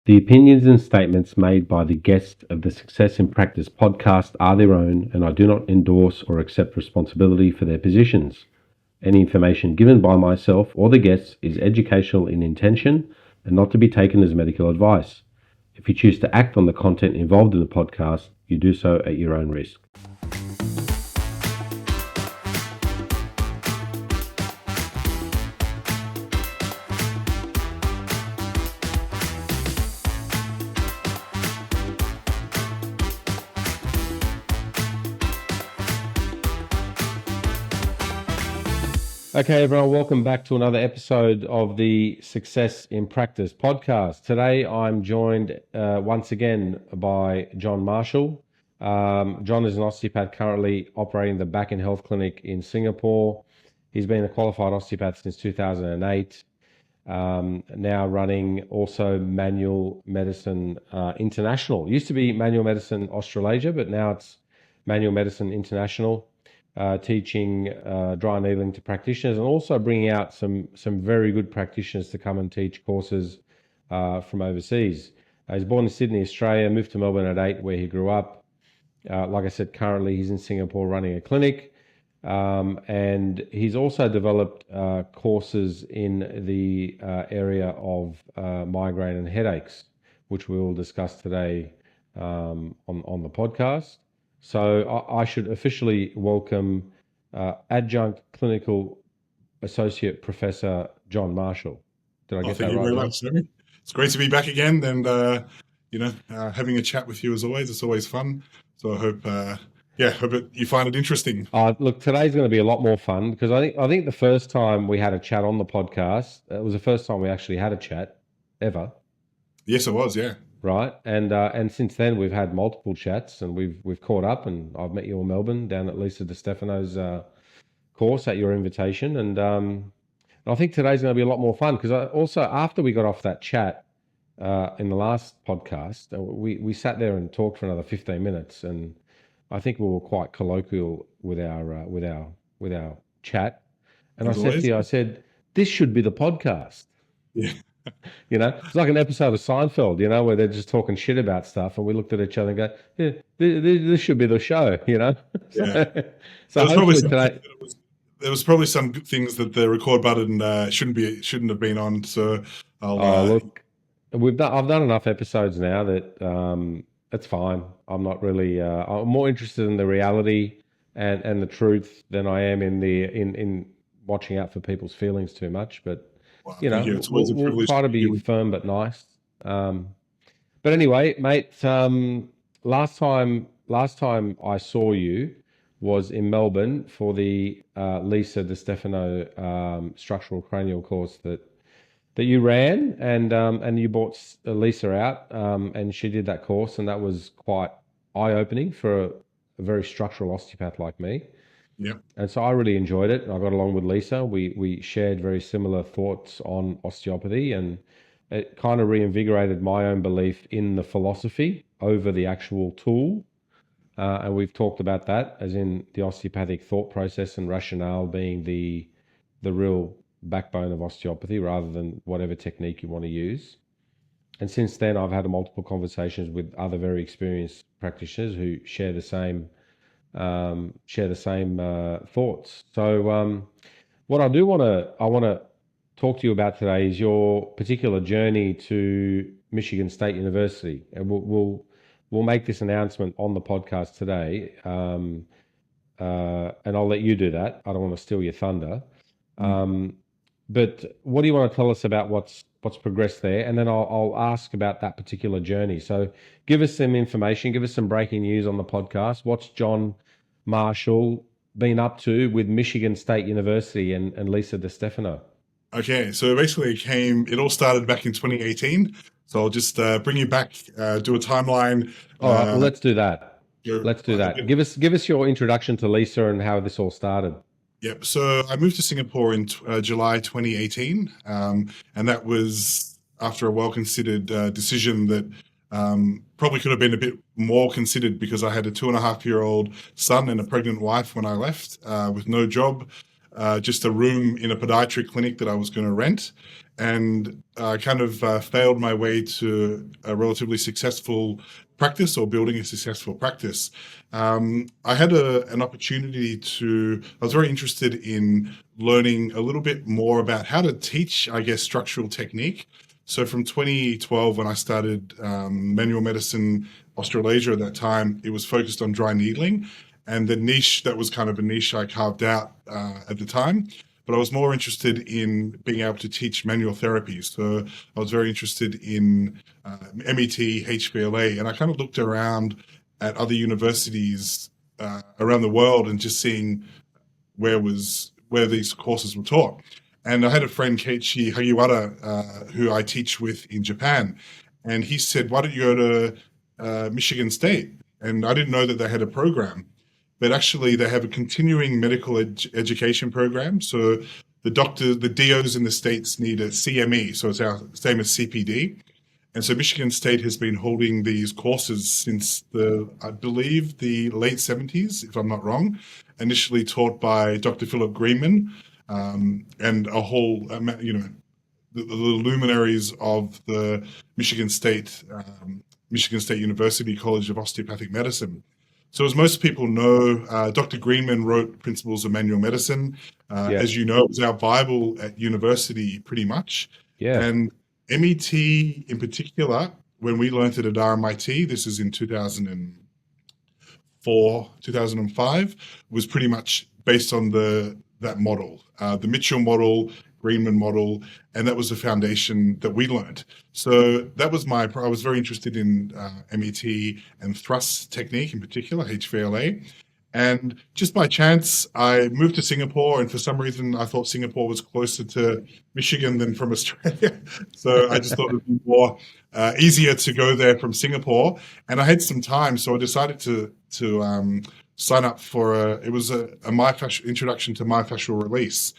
The opinions and statements made by the guests of the Success in Practice podcast are their own, and I do not endorse or accept responsibility for their positions. Any information given by myself or the guests is educational in intention and not to be taken as medical advice. If you choose to act on the content involved in the podcast, you do so at your own risk. Okay, everyone, welcome back to another episode of the Success in Practice podcast. Today, I'm joined once again by Jon Marshall. Jon is an osteopath currently operating the Back and Health Clinic in Singapore. He's been a qualified osteopath since 2008, now running also Manual Medicine International. It used to be Manual Medicine Australasia, but now it's Manual Medicine International. Teaching dry needling to practitioners, and also bringing out some very good practitioners to come and teach courses from overseas. He's born in Sydney, Australia, moved to Melbourne at 8, where he grew up. Like I said, currently he's in Singapore running a clinic, and he's also developed courses in the area of migraine and headaches, which we will discuss today on the podcast. So I should officially welcome Adjunct Clinical Associate Professor Jon Marshall. Did I get that right? Thank you very much, Sammy. It's great to be back again, and having a chat with you as always. It's always fun. So I hope you find it interesting. Look, today's going to be a lot more fun because I think the first time we had a chat on the podcast, it was the first time we actually had a chat ever. Yes, it was. Yeah. Right, and since then we've had multiple chats, and we've caught up, and I've met you in Melbourne down at Lisa DiStefano's course at your invitation, and I think today's going to be a lot more fun because also after we got off that chat in the last podcast, we sat there and talked for another 15 minutes, and I think we were quite colloquial with our chat, and I said, this should be the podcast. Yeah. It's like an episode of Seinfeld, where they're just talking shit about stuff, and we looked at each other and go, yeah, this should be the show, Yeah. So hopefully today... There was probably some good things that the record button shouldn't have been on. So look, I've done enough episodes now that it's fine. I'm not really. I'm more interested in the reality and the truth than I am in watching out for people's feelings too much. But we'll try to be firm but nice. But anyway, mate, last time I saw you was in Melbourne for the Lisa DiStefano structural cranial course that you ran, and you brought Lisa out, and she did that course, and that was quite eye-opening for a very structural osteopath like me. Yeah. And so I really enjoyed it. I got along with Lisa. We shared very similar thoughts on osteopathy, and it kind of reinvigorated my own belief in the philosophy over the actual tool. And we've talked about that as in the osteopathic thought process and rationale being the real backbone of osteopathy rather than whatever technique you want to use. And since then, I've had multiple conversations with other very experienced practitioners who share the same thoughts. So what I want to talk to you about today is your particular journey to Michigan State University, and we'll make this announcement on the podcast today, and I'll let you do that. I don't want to steal your thunder. But what do you want to tell us about what's progressed there? And then I'll ask about that particular journey. So give us some information, give us some breaking news on the podcast. What's Jon Marshall been up to with Michigan State University and Lisa DiStefano? Okay, so basically it all started back in 2018. So I'll just bring you back, do a timeline. All right, well, let's do that. Let's do that. Give us your introduction to Lisa and how this all started. Yep. So I moved to Singapore in July 2018, and that was after a well-considered decision that probably could have been a bit more considered because I had a 2.5-year-old son and a pregnant wife when I left with no job. just a room in a podiatry clinic that I was going to rent. And I kind of failed my way to a relatively successful practice, or building a successful practice. I had an opportunity I was very interested in learning a little bit more about how to teach, I guess, structural technique. So from 2012, when I started manual medicine Australasia at that time, it was focused on dry needling. And the niche, that was kind of a niche I carved out at the time. But I was more interested in being able to teach manual therapy. So I was very interested in MET, HPLA, and I kind of looked around at other universities around the world and just seeing where these courses were taught. And I had a friend, Keiichi Hagiwara, who I teach with in Japan, and he said, "Why don't you go to Michigan State?" And I didn't know that they had a program, but actually they have a continuing medical education program. So the DOs in the States need a CME, so it's our same as CPD. And so Michigan State has been holding these courses since I believe, the late 70s, if I'm not wrong, initially taught by Dr. Philip Greenman, and a whole, the luminaries of the Michigan State University College of Osteopathic Medicine. So as most people know, Dr. Greenman wrote Principles of Manual Medicine. Yeah. As you know, it was our Bible at university pretty much. Yeah. And MET in particular, when we learned it at RMIT, this is in 2004, 2005, was pretty much based on that model, the Mitchell model, Greenman model, and that was the foundation that we learned. So that was I was very interested in MET and thrust technique in particular, HVLA. And just by chance, I moved to Singapore, and for some reason, I thought Singapore was closer to Michigan than from Australia. So I just thought it would be more easier to go there from Singapore. And I had some time, so I decided to sign up for it was a myofascial introduction to myofascial release.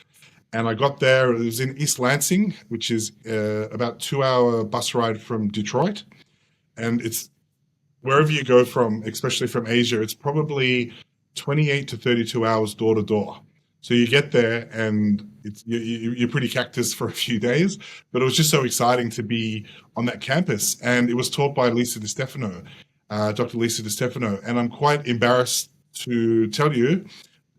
And I got there, it was in East Lansing, which is about 2-hour bus ride from Detroit. And it's wherever you go from, especially from Asia, it's probably 28 to 32 hours door to door. So you get there and you're pretty cactus for a few days, but it was just so exciting to be on that campus. And it was taught by Lisa DiStefano, Dr. Lisa DiStefano. And I'm quite embarrassed to tell you,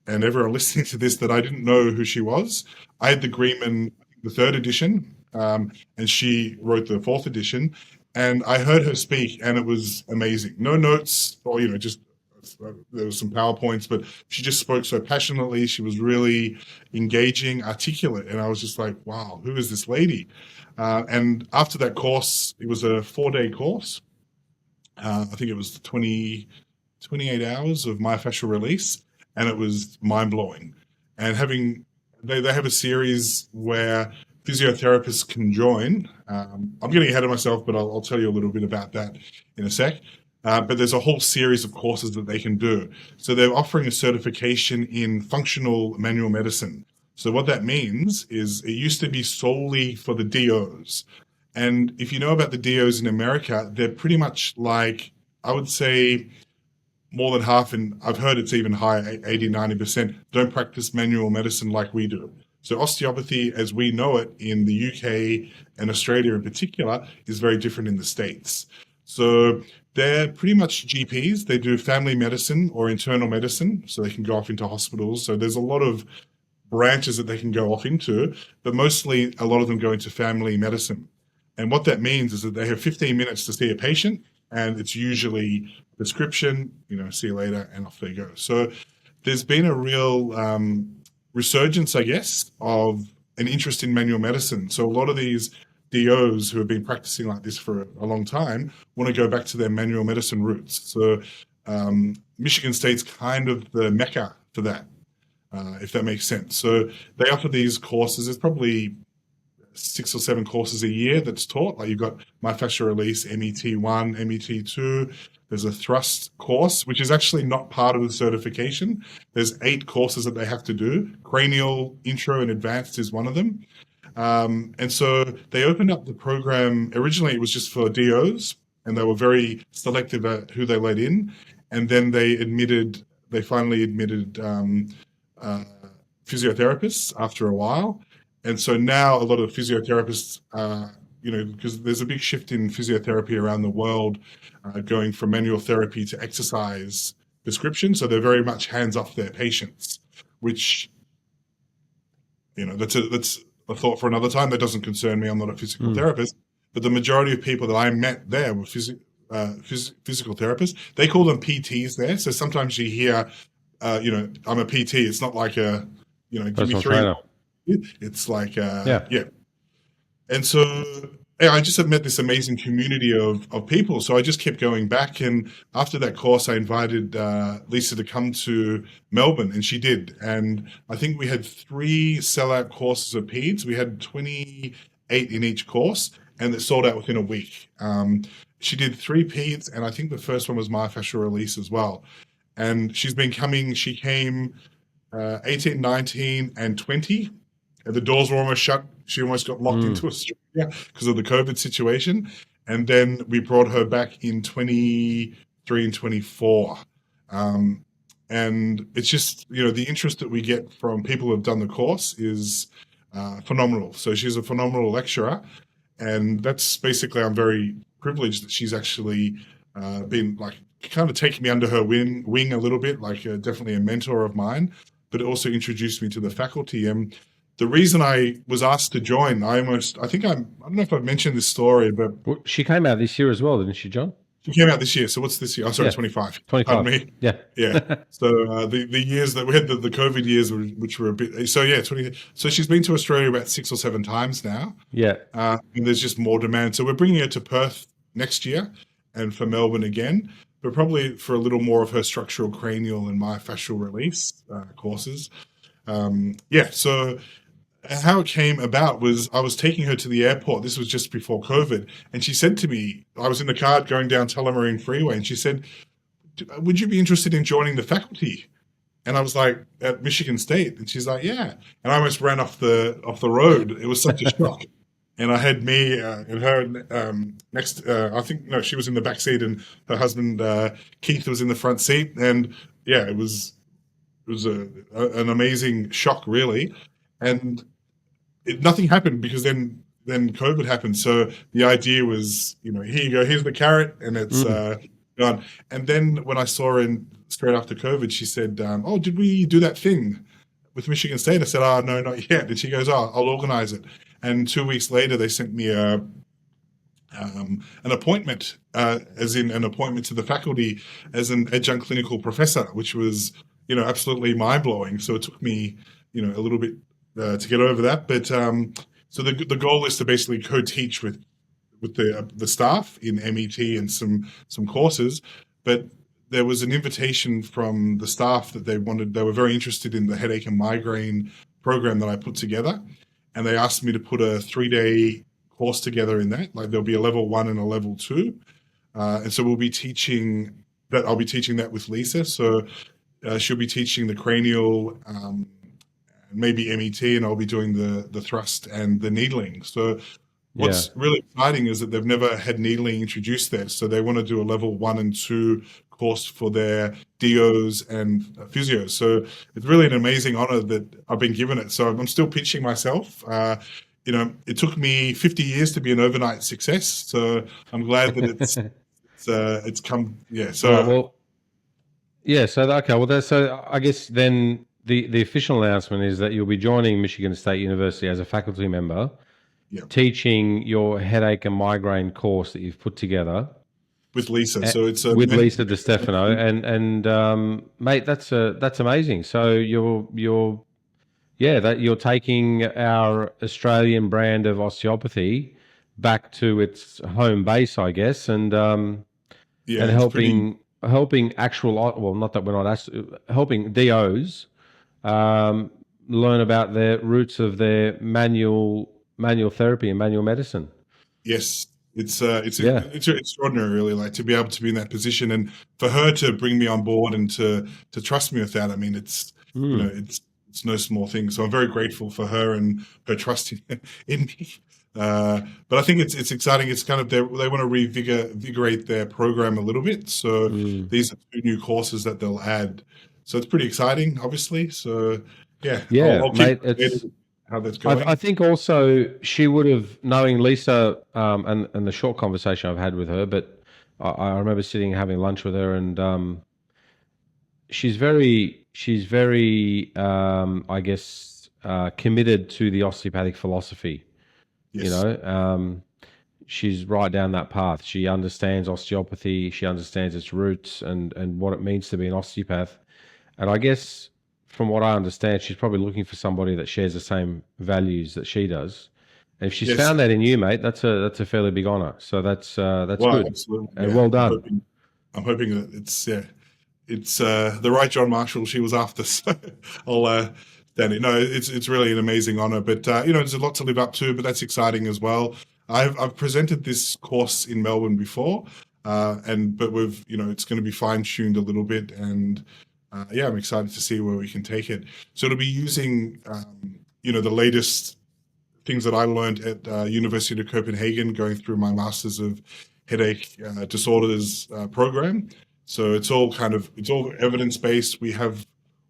and everyone listening to this, that I didn't know who she was. I had the Greenman, the 3rd edition, and she wrote the 4th edition. And I heard her speak, and it was amazing. No notes, or just there was some PowerPoints, but she just spoke so passionately. She was really engaging, articulate, and I was just like, wow, who is this lady? And after that course, it was a 4-day course. I think it was 28 hours of myofascial release, and it was mind-blowing. And they have a series where physiotherapists can join. I'm getting ahead of myself, but I'll tell you a little bit about that in a sec. But there's a whole series of courses that they can do. So they're offering a certification in functional manual medicine. So what that means is it used to be solely for the DOs. And if you know about the DOs in America, they're pretty much like, I would say, more than half, and I've heard it's even higher, 80, 90%, don't practice manual medicine like we do. So osteopathy, as we know it in the UK and Australia in particular, is very different in the States. So they're pretty much GPs. They do family medicine or internal medicine, so they can go off into hospitals. So there's a lot of branches that they can go off into, but mostly a lot of them go into family medicine. And what that means is that they have 15 minutes to see a patient, and it's usually prescription, see you later, and off they go. So there's been a real resurgence, I guess, of an interest in manual medicine. So a lot of these DOs who have been practicing like this for a long time want to go back to their manual medicine roots. So Michigan State's kind of the mecca for that, if that makes sense. So they offer these courses. There's probably 6 or 7 courses a year that's taught. Like you've got myofascial release, MET1, MET2. There's a thrust course, which is actually not part of the certification. There's 8 courses that they have to do. Cranial, intro, and advanced is one of them. And so they opened up the program. Originally, it was just for DOs, and they were very selective at who they let in. And then they finally admitted physiotherapists after a while. And so now a lot of physiotherapists, because there's a big shift in physiotherapy around the world, going from manual therapy to exercise prescription. So they're very much hands off their patients, which, that's a thought for another time. That doesn't concern me. I'm not a physical therapist, but the majority of people that I met there were physical therapists. They call them PTs there. So sometimes you hear, I'm a PT. It's not like give me Personal three. trainer. It's like, Yeah. And so I just have met this amazing community of people. So I just kept going back. And after that course, I invited Lisa to come to Melbourne, and she did. And I think we had 3 sellout courses of peds. We had 28 in each course, and it sold out within a week. She did 3 peds, and I think the first one was myofascial release as well. And she's been coming. She came 18, 19, and 20. And the doors were almost shut. She almost got locked into Australia because of the COVID situation. And then we brought her back in 23 and 24. And it's just, the interest that we get from people who have done the course is phenomenal. So she's a phenomenal lecturer. And that's basically, I'm very privileged that she's actually been like kind of taking me under her wing a little bit, like definitely a mentor of mine, but it also introduced me to the faculty. And the reason I was asked to join, I don't know if I've mentioned this story, but She came out this year as well, didn't she, John? she came out this year. So what's this year? Oh, sorry, Yeah. 25. 25. Pardon me. Yeah. Yeah. So the years that we had, the COVID years, which were a bit, so yeah, 20. So she's been to Australia about 6 or 7 times now. Yeah. And there's just more demand. So we're bringing her to Perth next year and for Melbourne again, but probably for a little more of her structural cranial and myofascial release courses. So how it came about was I was taking her to the airport. This was just before COVID. And she said to me, I was in the car going down Tullamarine Freeway, and she said, would you be interested in joining the faculty? And I was like, at Michigan State. And she's like, yeah. And I almost ran off the road. It was such a shock. And I had me and her next. I think she was in the back seat, and her husband Keith was in the front seat. And yeah, it was an amazing shock, really. And nothing happened because then COVID happened. So the idea was, here you go, here's the carrot, and it's gone. And then when I saw her straight after COVID, she said, "Oh, did we do that thing with Michigan State?" I said, "Oh, no, not yet." And she goes, "Oh, I'll organize it." And 2 weeks later, they sent me an appointment, as in an appointment to the faculty as an adjunct clinical professor, which was, absolutely mind blowing. So it took me, a little bit to get over that. But so the goal is to basically co-teach with the staff in MET and some courses. But there was an invitation from the staff that they were very interested in the headache and migraine program that I put together. And they asked me to put a 3-day course together in that. Like there'll be a level 1 and a level 2. And so I'll be teaching that with Lisa. So she'll be teaching the cranial, maybe MET, and I'll be doing the thrust and the needling. So what's really exciting is that they've never had needling introduced there. So they want to do a level 1 and 2 course for their DOs and physios. So it's really an amazing honor that I've been given it. So I'm still pitching myself. It took me 50 years to be an overnight success. So I'm glad that it's come. Yeah. So So I guess then the official announcement is that you'll be joining Michigan State University as a faculty member, teaching your headache and migraine course that you've put together with Lisa. So it's with Lisa DiStefano, and mate, that's amazing. So you're taking our Australian brand of osteopathy back to its home base, I guess, and helping helping DOs learn about the roots of their manual therapy and manual medicine. Yes. It's extraordinary, really, like to be able to be in that position, and for her to bring me on board and to trust me with that. I mean, it's no small thing. So I'm very grateful for her and her trust in me. But I think it's exciting. It's kind of they want to reinvigorate their program a little bit. So these are 2 new courses that they'll add. So it's pretty exciting, obviously. So yeah, Yeah, I'll keep mate. you updated how that's I going. think also she would have, knowing Lisa, and the short conversation I've had with her, but I remember sitting and having lunch with her, and she's very, I guess, committed to the osteopathic philosophy. You Yes, know, she's right down that path. She understands osteopathy. She understands its roots and what it means to be an osteopath. And I guess from what I understand, she's probably looking for somebody that shares the same values that she does. And if she's yes. found that in you, mate, that's a fairly big honor. So that's Well, good absolutely. and Yeah, well done. I'm hoping that it's the right John Marshall she was after. So I'll stand it. No, it's really an amazing honor. But there's a lot to live up to. But that's exciting as well. I've presented this course in Melbourne before, but we've it's going to be fine tuned a little bit, and yeah, I'm excited to see where we can take it. So it'll be using the latest things that I learned at University of Copenhagen, going through my Masters of Headache Disorders program. So it's all evidence based. We have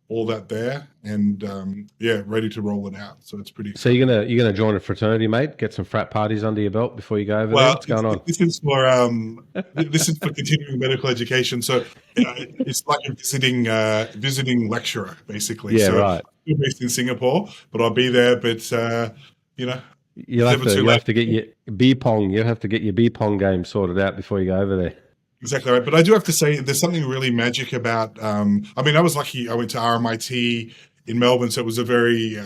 all that there, and yeah, ready to roll it out. So it's pretty So exciting. you're gonna join a fraternity, mate? Get some frat parties under your belt before you go over there. Well, What's going on? this is for continuing medical education. So it's like a visiting lecturer, basically. Yeah, So right. I'm based in Singapore, but I'll be there. But You'll it's have never to too you'll late. have to get your beer pong. You'll have to get your beer pong game sorted out before you go over there. Exactly right. But I do have to say, there's something really magic about. I mean, I was lucky. I went to RMIT in Melbourne, so it was a very,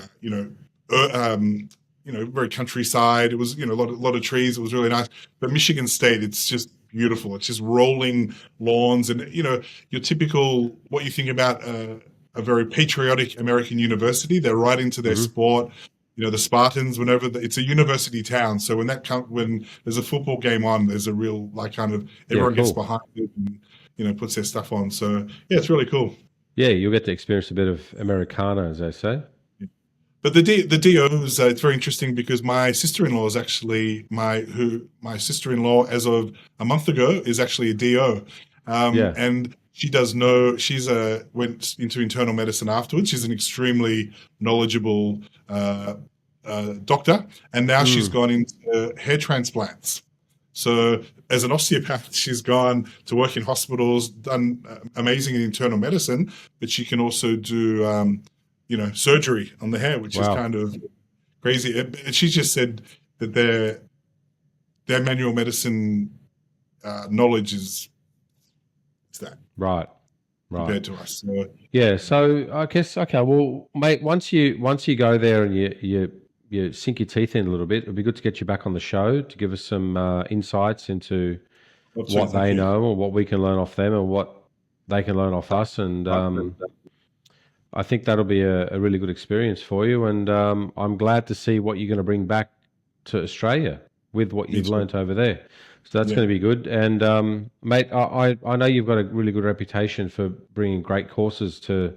very countryside. It was, a lot of trees. It was really nice. But Michigan State, it's just beautiful. It's just rolling lawns, and your typical what you think about a very patriotic American university. They're right into their Hmm. sport. The Spartans, it's a university town. So when there's a football game on, there's a real kind of Yeah, everyone gets cool. behind it and puts their stuff on. So yeah, it's really cool. Yeah, you'll get to experience a bit of Americana, as they say. But the DOs, it's very interesting because my sister-in-law is actually my sister-in-law as of a month ago is actually a DO, Yeah. and went into internal medicine afterwards. She's an extremely knowledgeable uh, doctor, and now she's Mm. gone into hair transplants. So as an osteopath, she's gone to work in hospitals, done amazing in internal medicine, but she can also do surgery on the hair, which is Wow. kind of crazy. And she just said that their manual medicine knowledge is that Right. Right. compared to us. So Yeah. So I guess okay. Well, mate, once you go there and you sink your teeth in a little bit, it'd be good to get you back on the show to give us some insights into what thank they you. know or what we can learn off them and what they can learn off us. And I think that'll be a really good experience for you. And I'm glad to see what you're going to bring back to Australia with what Me you've too. learnt over there. So that's Yeah. going to be good. And mate, I know you've got a really good reputation for bringing great courses to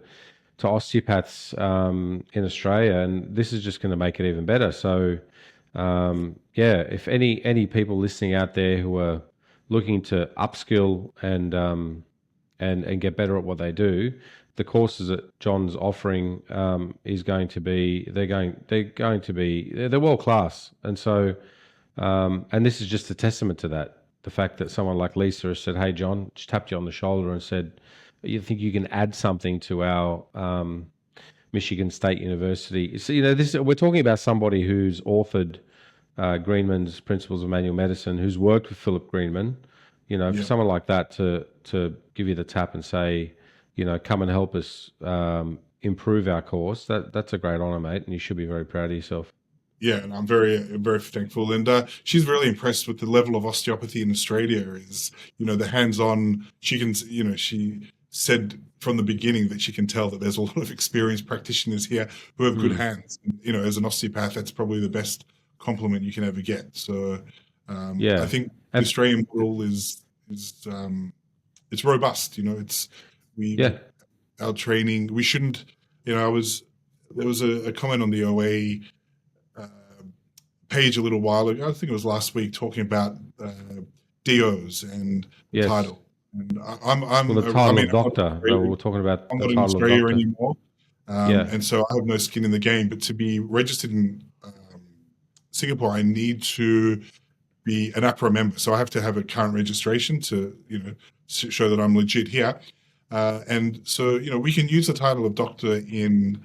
osteopaths in Australia, and this is just going to make it even better. So yeah, if any people listening out there who are looking to upskill and get better at what they do, the courses that John's offering is going to be they're world class, and so and this is just a testament to that. The fact that someone like Lisa has said, "Hey, John," just tapped you on the shoulder and said, "You think you can add something to our Michigan State University?" So we're talking about somebody who's authored Greenman's Principles of Manual Medicine, who's worked with Philip Greenman. For Yeah. someone like that to give you the tap and say, come and help us improve our course, that's a great honor, mate, and you should be very proud of yourself. Yeah, and I'm very, very thankful. And she's really impressed with the level of osteopathy in Australia. Is the hands-on. She said from the beginning that she can tell that there's a lot of experienced practitioners here who have good Mm. hands. As an osteopath, that's probably the best compliment you can ever get. So I Yeah, think the and Australian model is it's robust. It's we yeah, our training. We shouldn't. I was there was a comment on the OA uh, page a little while ago. I think it was last week, talking about DOs and the yes. title. And Well, the I title mean, of doctor. No, we're talking about I'm the not in title of Australia doctor. anymore. Yeah. And so I have no skin in the game. But to be registered in Singapore, I need to be an APRA member. So I have to have a current registration to, show that I'm legit here. And so, we can use the title of doctor in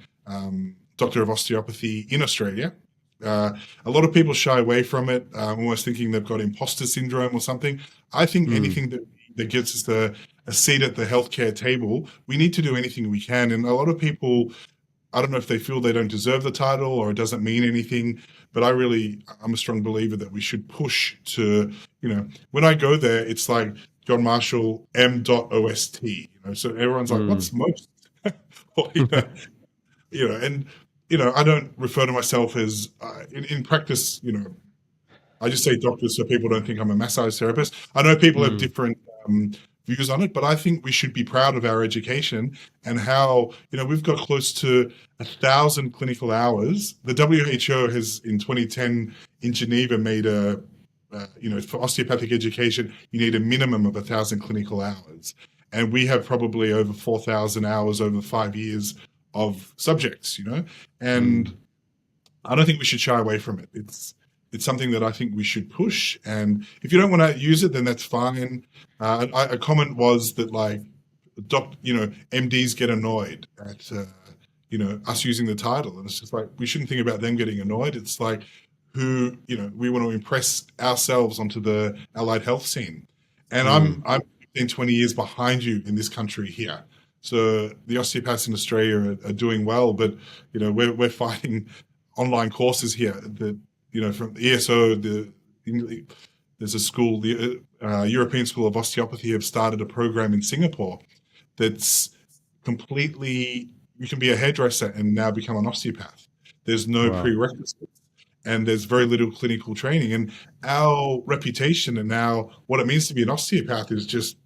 Doctor of Osteopathy in Australia. A lot of people shy away from it, almost thinking they've got imposter syndrome or something. I think Mm. anything that gets us a seat at the healthcare table, we need to do anything we can. And a lot of people, I don't know if they feel they don't deserve the title or it doesn't mean anything, but I'm a strong believer that we should push to, when I go there, it's like Jon Marshall M.OST, so everyone's like, Mm. what's most? Or, and, I don't refer to myself as, in practice, I just say doctor so people don't think I'm a massage therapist. I know people have Mm. different views on it, but I think we should be proud of our education and how, we've got close to 1,000 clinical hours. The WHO has in 2010 in Geneva made for osteopathic education, you need a minimum of 1,000 clinical hours. And we have probably over 4,000 hours over 5 years of subjects, and Mm. I don't think we should shy away from it. It's something that I think we should push. And if you don't want to use it, then that's fine. A comment was that like, MDs get annoyed at us using the title, and it's just like we shouldn't think about them getting annoyed. It's like we want to impress ourselves onto the allied health scene, and Mm. I'm 15, 20 years behind you in this country here. So the osteopaths in Australia are doing well, but we're fighting online courses here that from the ESO, there's a school, the European School of Osteopathy have started a program in Singapore that's completely, you can be a hairdresser and now become an osteopath. There's no Wow. prerequisites and there's very little clinical training. And our reputation and now what it means to be an osteopath is just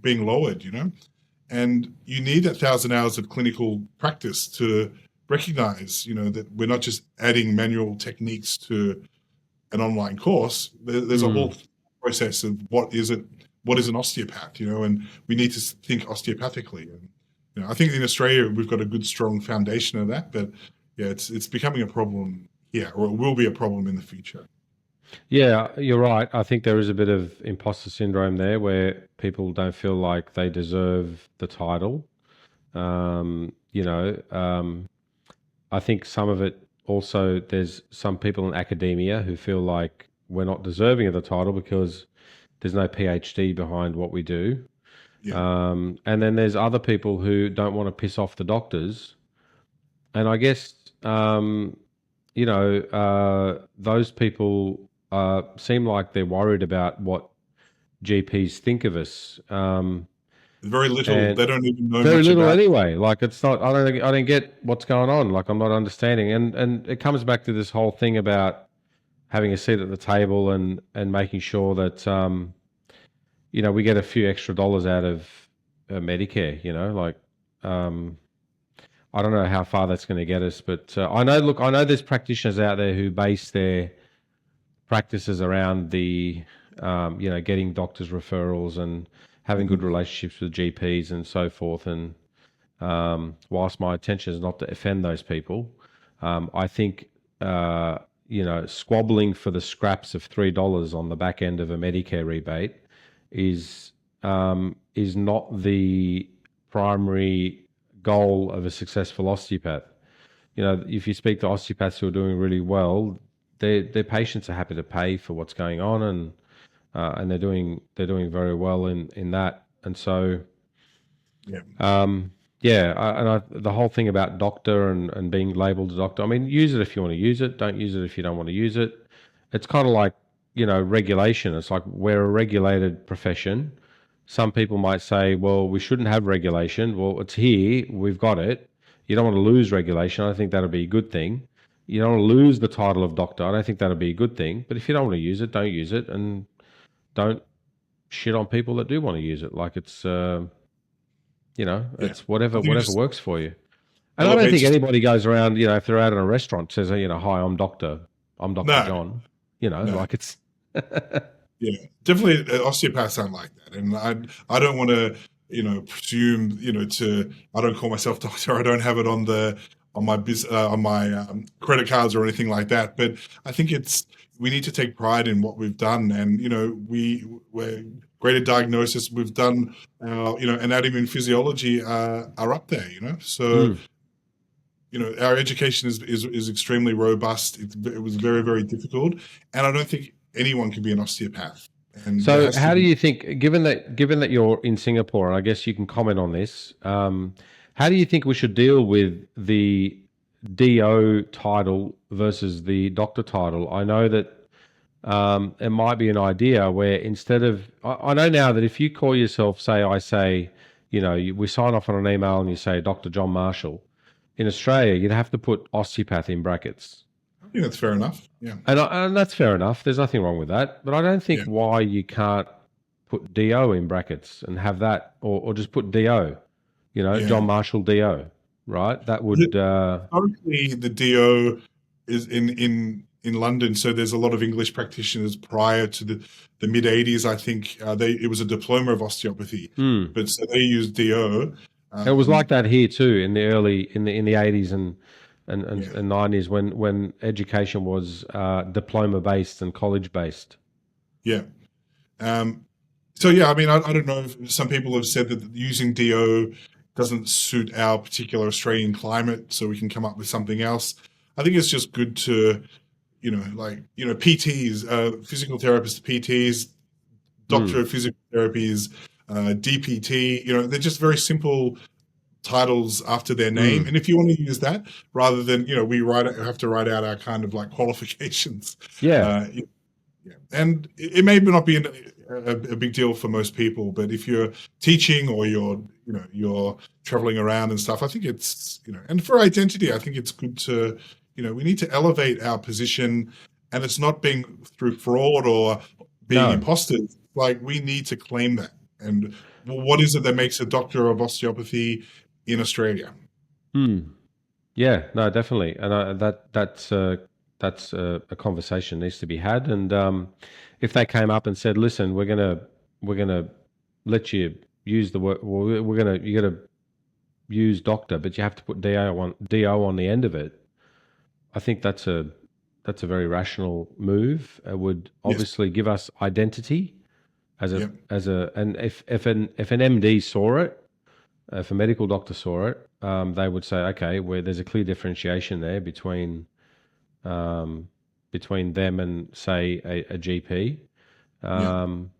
being lowered, and you need 1,000 hours of clinical practice to recognize, that we're not just adding manual techniques to an online course. There's a Mm. whole process of what is an osteopath, and we need to think osteopathically. And I think in Australia we've got a good, strong foundation of that, but yeah, it's becoming a problem here, or it will be a problem in the future. Yeah, you're right. I think there is a bit of imposter syndrome there where people don't feel like they deserve the title. Um, you know, um, I think some of it also, there's some people in academia who feel like we're not deserving of the title because there's no PhD behind what we do. Yeah, And then there's other people who don't want to piss off the doctors. And I guess, those people seem like they're worried about what GPs think of us. very little. And They don't even know very much little about. anyway. Like it's not. I don't get what's going on. Like I'm not understanding. And it comes back to this whole thing about having a seat at the table and making sure that we get a few extra dollars out of Medicare. Um, I don't know how far that's going to get us, but I know. Look, I know there's practitioners out there who base their practices around getting doctors referrals and having good Mhm. relationships with GPs and so forth. And whilst my intention is not to offend those people, I think squabbling for the scraps of $3 on the back end of a Medicare rebate is not the primary goal of a successful osteopath. If you speak to osteopaths who are doing really well, their patients are happy to pay for what's going on, and they're doing very well in that. And so Yeah, yeah, the whole thing about doctor and being labeled a doctor. I mean, use it if you want to use it. Don't use it if you don't want to use it. It's kind of like regulation. It's like we're a regulated profession. Some people might say, well, we shouldn't have regulation. Well, it's here. We've got it. You don't want to lose regulation. I think that'll be a good thing. You don't want to lose the title of doctor. I don't think that'll be a good thing. But if you don't want to use it, don't use it, and don't shit on people that do want to use it. Like yeah. it's I whatever think it whatever just works for you. And I don't think elevates. anybody goes around, if they're out in a restaurant, says, hi, I'm Doctor No, John. no. Like it's Yeah, definitely. Osteopaths aren't like that, and I don't want to. presume, I don't call myself doctor. I don't have it on my credit cards or anything like that. But I think we need to take pride in what we've done, and we're great at diagnosis. We've done anatomy and physiology are up there. So Mm. our education is extremely robust. It was very, very difficult, and I don't think anyone can be an osteopath. And there So, has to how do be. you think, given that you're in Singapore, and I guess you can comment on this, how do you think we should deal with the DO title versus the doctor title? I know that it might be an idea where instead of, I know now that if you call yourself, we sign off on an email and you say Dr. John Marshall, in Australia, you'd have to put osteopath in brackets. I think that's fair enough. Yeah, And that's fair enough. There's nothing wrong with that. But I don't think yeah, why you can't put DO in brackets and have that, or just put DO, yeah. John Marshall DO, right? That would, Historically, the DO is in London, so there's a lot of English practitioners prior to the mid '80s. I think it was a diploma of osteopathy, hmm. but so they used DO. It was like Um, that here too in the in the 80s yeah, and 90s when education was diploma based and college based. yeah. Um, so yeah, I mean, I don't know. If some people have said that using DO doesn't suit our particular Australian climate, so we can come up with something else. I think it's just good to, PTs, physical therapists, PTs, doctor Hmm. of physical therapies, DPT. They're just very simple titles after their name. Hmm. And if you want to use that, rather than we have to write out our kind of like qualifications. Yeah. Uh, yeah. And it may not be a big deal for most people, but if you're teaching or you're traveling around and stuff, I think it's, and for identity, I think it's good to, we need to elevate our position, and it's not being through fraud or being No. imposters. Like, we need to claim that. And what is it that makes a doctor of osteopathy in Australia? Hmm. Yeah. No. Definitely. And that's a conversation needs to be had. And if they came up and said, "Listen, we're gonna let you use the word. Well, you got to use doctor, but you have to put do on the end of it." I think that's a very rational move. It would Yes. obviously give us identity Yeah. and if an MD saw it, if a medical doctor saw it, they would say, okay, where there's a clear differentiation there um, between them and say a GP. Yeah. Um,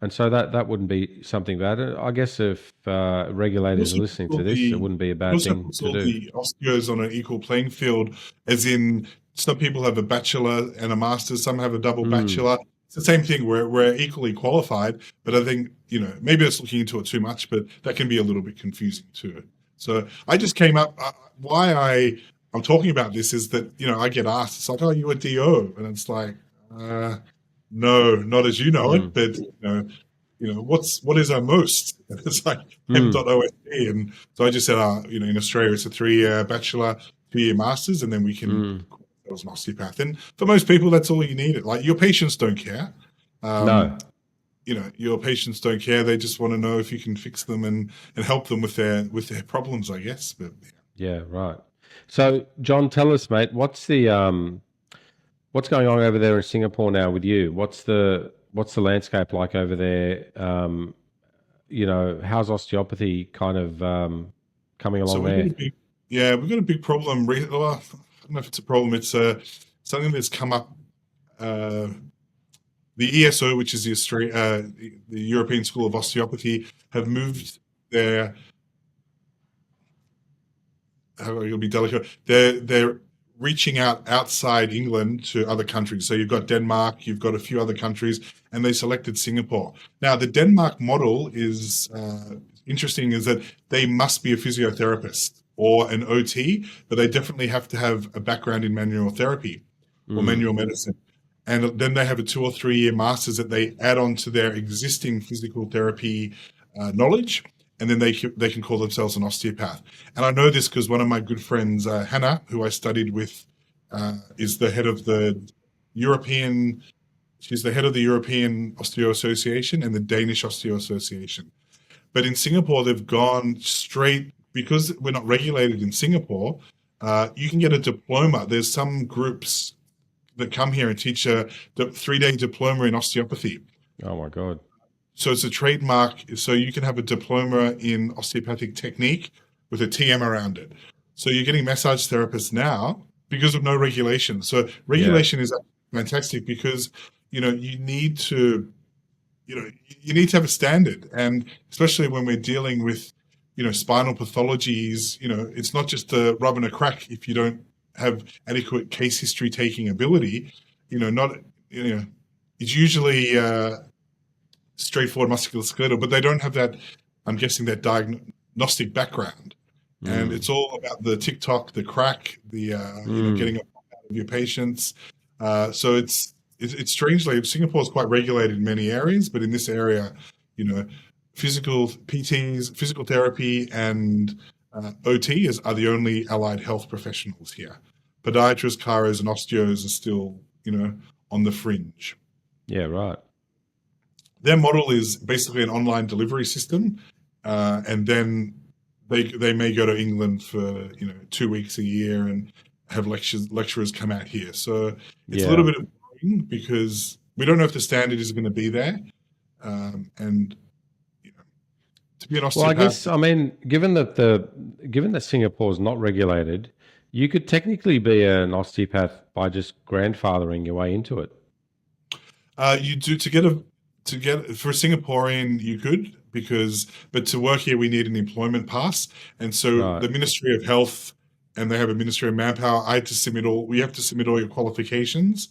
and so that wouldn't be something bad. I guess if It regulators are also listening puts to all this, it the wouldn't be a it bad also thing puts to all do. the osteos on an equal playing field, as in some people have a bachelor and a master's, some have a double Mm, bachelor. It's the same thing. We're equally qualified, but I think, maybe it's looking into it too much, but that can be a little bit confusing too. So I just came up. Why I'm talking about this is that I get asked, it's like, "Oh, you a DO?" And it's like, no, not as you know it, mm, but what is our most? And it's like mm, M.OSD. And so I just said, in Australia, it's a 3-year bachelor, 2-year master's, and then we can mm. call ourselves an osteopath. And for most people, that's all you need. Like, your patients don't care. Um, No. your patients don't care. They just want to know if you can fix them and help them with their problems, I guess. But Yeah, right. So, John, tell us, mate, what's going on over there in Singapore now with you? What's the landscape like over there? How's osteopathy kind of coming so along we've got there? a big, yeah, we've got a big problem. Well, I don't know if it's a problem. It's something that's come up. Uh, the ESO, which is the European School of Osteopathy, have moved their, how you'll be delicate. They're reaching out outside England to other countries. So you've got Denmark, you've got a few other countries, and they selected Singapore. Now, the Denmark model is interesting, is that they must be a physiotherapist or an OT, but they definitely have to have a background in manual therapy or Mm, manual medicine. And then they have a 2 or 3 year master's that they add on to their existing physical therapy knowledge, and then they can call themselves an osteopath. And I know this because one of my good friends, Hannah, who I studied with, is the head of the European. She's the head of the European Osteo Association and the Danish Osteo Association. But in Singapore, they've gone straight because we're not regulated in Singapore. You can get a diploma. There's some groups that come here and teach a 3-day diploma in osteopathy. Oh my God. So it's a trademark. So you can have a diploma in osteopathic technique with a TM around it. So you're getting massage therapists now because of no regulation. So Yeah. regulation is fantastic because, you need to, you need to have a standard. And especially when we're dealing with, spinal pathologies, it's not just a rub and a crack if you don't have adequate case history taking ability, not, it's usually straightforward musculoskeletal, but they don't have that, I'm guessing, that diagnostic background. And it's all about the TikTok, the crack, the getting out of your patients. So it's strangely, Singapore is quite regulated in many areas, but in this area, physical PTs, physical therapy, and OT are the only allied health professionals here. Podiatrists, chiros, and osteos are still, on the fringe. Yeah, right. Their model is basically an online delivery system, and then they may go to England for 2 weeks a year and have lecturers come out here. So it's a little bit of boring because we don't know if the standard is going to be there, and to be an osteopath. Well, I guess, I mean, given that Singapore is not regulated, you could technically be an osteopath by just grandfathering your way into it. You do to get for a Singaporean you could, but to work here we need an employment pass, and so the Ministry of Health, and they have a Ministry of Manpower. We have to submit all your qualifications,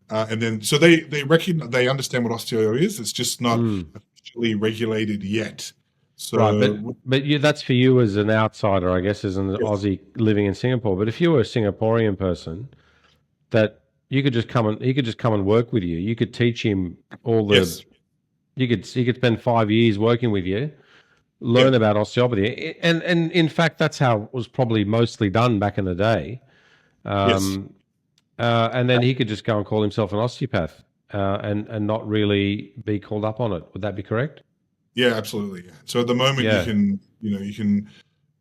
and then so they understand what osteo is. It's just not officially regulated yet. So, right, but that's for you as an outsider, I guess, as an Aussie living in Singapore. But if you were a Singaporean person, that he could just come and work with you. You could teach him all the. Yes. He could spend 5 years working with you, learn about osteopathy, and in fact that's how it was probably mostly done back in the day. And then he could just go and call himself an osteopath, and not really be called up on it. Would that be correct? Yeah, absolutely. So at the moment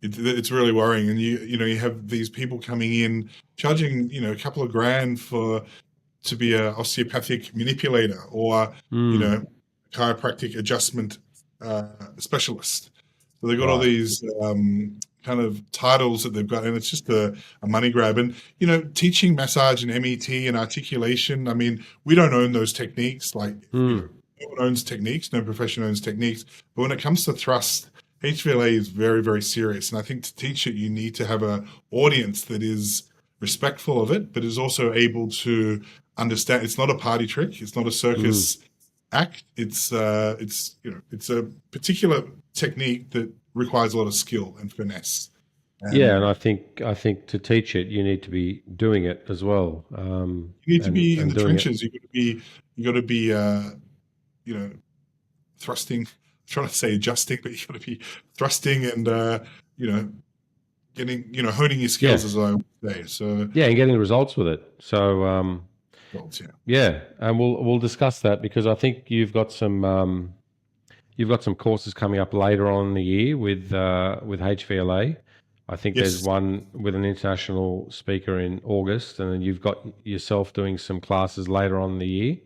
it's really worrying, and you have these people coming in charging a couple of grand to be a osteopathic manipulator or chiropractic adjustment specialist. So they've got all these kind of titles that they've got, and it's just a money grab. And teaching massage and MET and articulation, I mean, we don't own those techniques. Like no one owns techniques, no profession owns techniques. But when it comes to thrust, HVLA is very, very serious. And I think to teach it, you need to have an audience that is respectful of it, but is also able to understand. It's not a party trick. It's not a circus act. It's a particular technique that requires a lot of skill and finesse. And I think to teach it, you need to be doing it as well. You need to be in the trenches. You got to be thrusting. I'm trying to say adjusting, but you got to be thrusting and getting honing your skills, as I would say. So and getting results with it. So and we'll discuss that, because I think you've got some courses coming up later on in the year with HVLA. I think there's one with an international speaker in August, and then you've got yourself doing some classes later on in the year.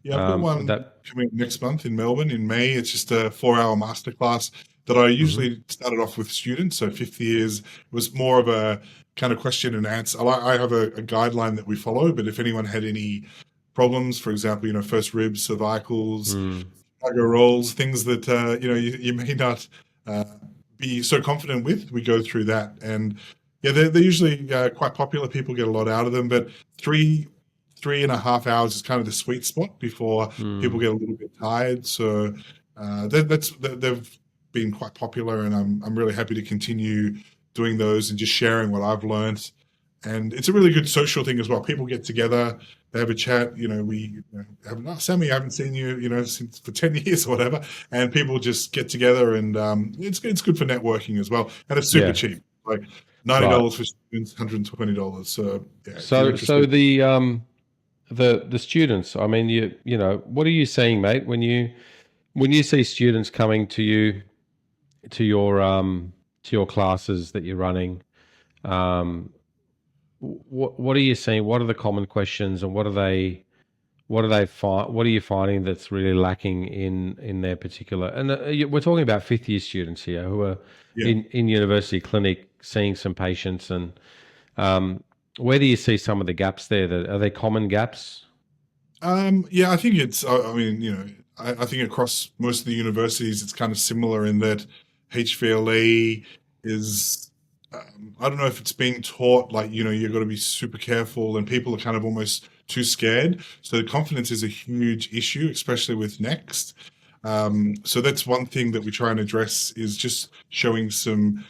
Yeah, I've got one coming up next month in Melbourne in May. It's just a 4-hour masterclass that I usually started off with students. So 5th years was more of a kind of question and answer. I have a guideline that we follow, but if anyone had any problems, for example, first ribs, cervicals, cargo rolls, things that you may not be so confident with, we go through that. And they're usually quite popular. People get a lot out of them, but 3.5 hours is kind of the sweet spot before people get a little bit tired. So they've been quite popular, and I'm really happy to continue doing those and just sharing what I've learned. And it's a really good social thing as well. People get together, they have a chat. We have Sammy, I haven't seen you, since for 10 years or whatever. And people just get together, and it's good for networking as well. And it's super cheap, like $90 for students, $120. So So the students, I mean, what are you seeing, mate, when you see students coming to you to your classes that you're running. Um, what are you seeing? What are the common questions, and what are you finding that's really lacking in their particular? And we're talking about fifth year students here who are Yeah. in university clinic seeing some patients, and um, where do you see some of the gaps there? That are they common gaps? Yeah, I think it's, I mean, I think across most of the universities, it's kind of similar in that HVLA is, I don't know if it's being taught like, you've got to be super careful and people are kind of almost too scared. So confidence is a huge issue, especially with Next. So that's one thing that we try and address is just showing some,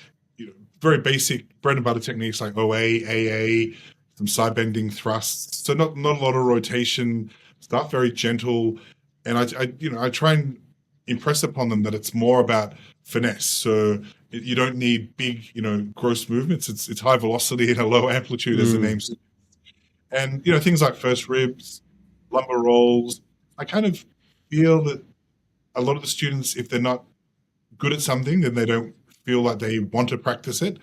very basic bread and butter techniques like OA, AA, some side bending thrusts. So not a lot of rotation stuff, very gentle. And I try and impress upon them that it's more about finesse. So you don't need big, gross movements. It's high velocity and a low amplitude, as the name suggests. And things like first ribs, lumbar rolls. I kind of feel that a lot of the students, if they're not good at something, then they don't feel like they want to practice it,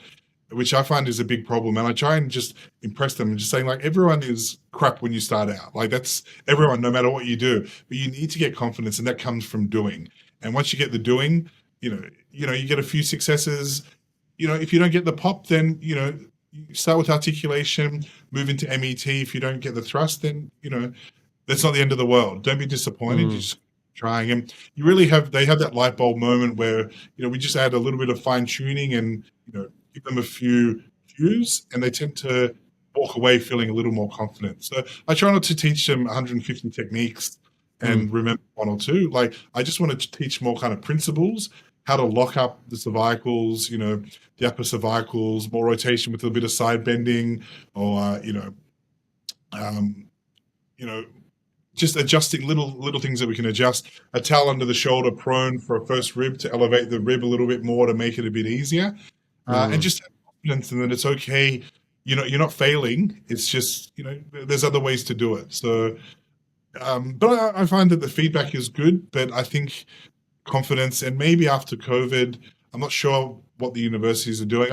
which I find is a big problem. And I try and just impress them and just saying like everyone is crap when you start out. Like that's everyone, no matter what you do. But you need to get confidence, and that comes from doing. And once you get the doing, you get a few successes. If you don't get the pop, then you start with articulation, move into MET. If you don't get the thrust, then that's not the end of the world. Don't be disappointed. You just trying, and they have that light bulb moment where we just add a little bit of fine tuning and give them a few cues, and they tend to walk away feeling a little more confident. So I try not to teach them 150 techniques and remember one or two. Like I just want to teach more kind of principles, how to lock up the cervicals, the upper cervicals, more rotation with a bit of side bending, or um, you know, just adjusting little things that we can adjust. A towel under the shoulder prone for a first rib to elevate the rib a little bit more to make it a bit easier. And just have confidence in that it's okay. You're not failing. It's just, there's other ways to do it. So, but I find that the feedback is good, but I think confidence, and maybe after COVID, I'm not sure what the universities are doing.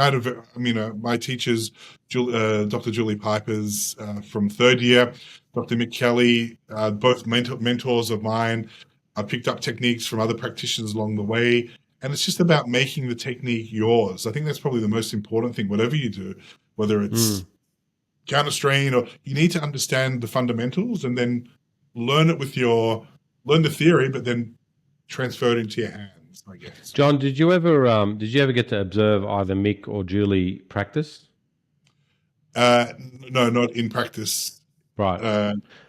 My teachers, Dr. Julie Pipers from third year, Dr. Mick Kelly, both mentors of mine. I picked up techniques from other practitioners along the way, and it's just about making the technique yours. I think that's probably the most important thing, whatever you do, whether it's counter strain or you need to understand the fundamentals and then learn the theory, but then transfer it into your hands, I guess. John, did you ever get to observe either Mick or Julie practice? No, not in practice. Right.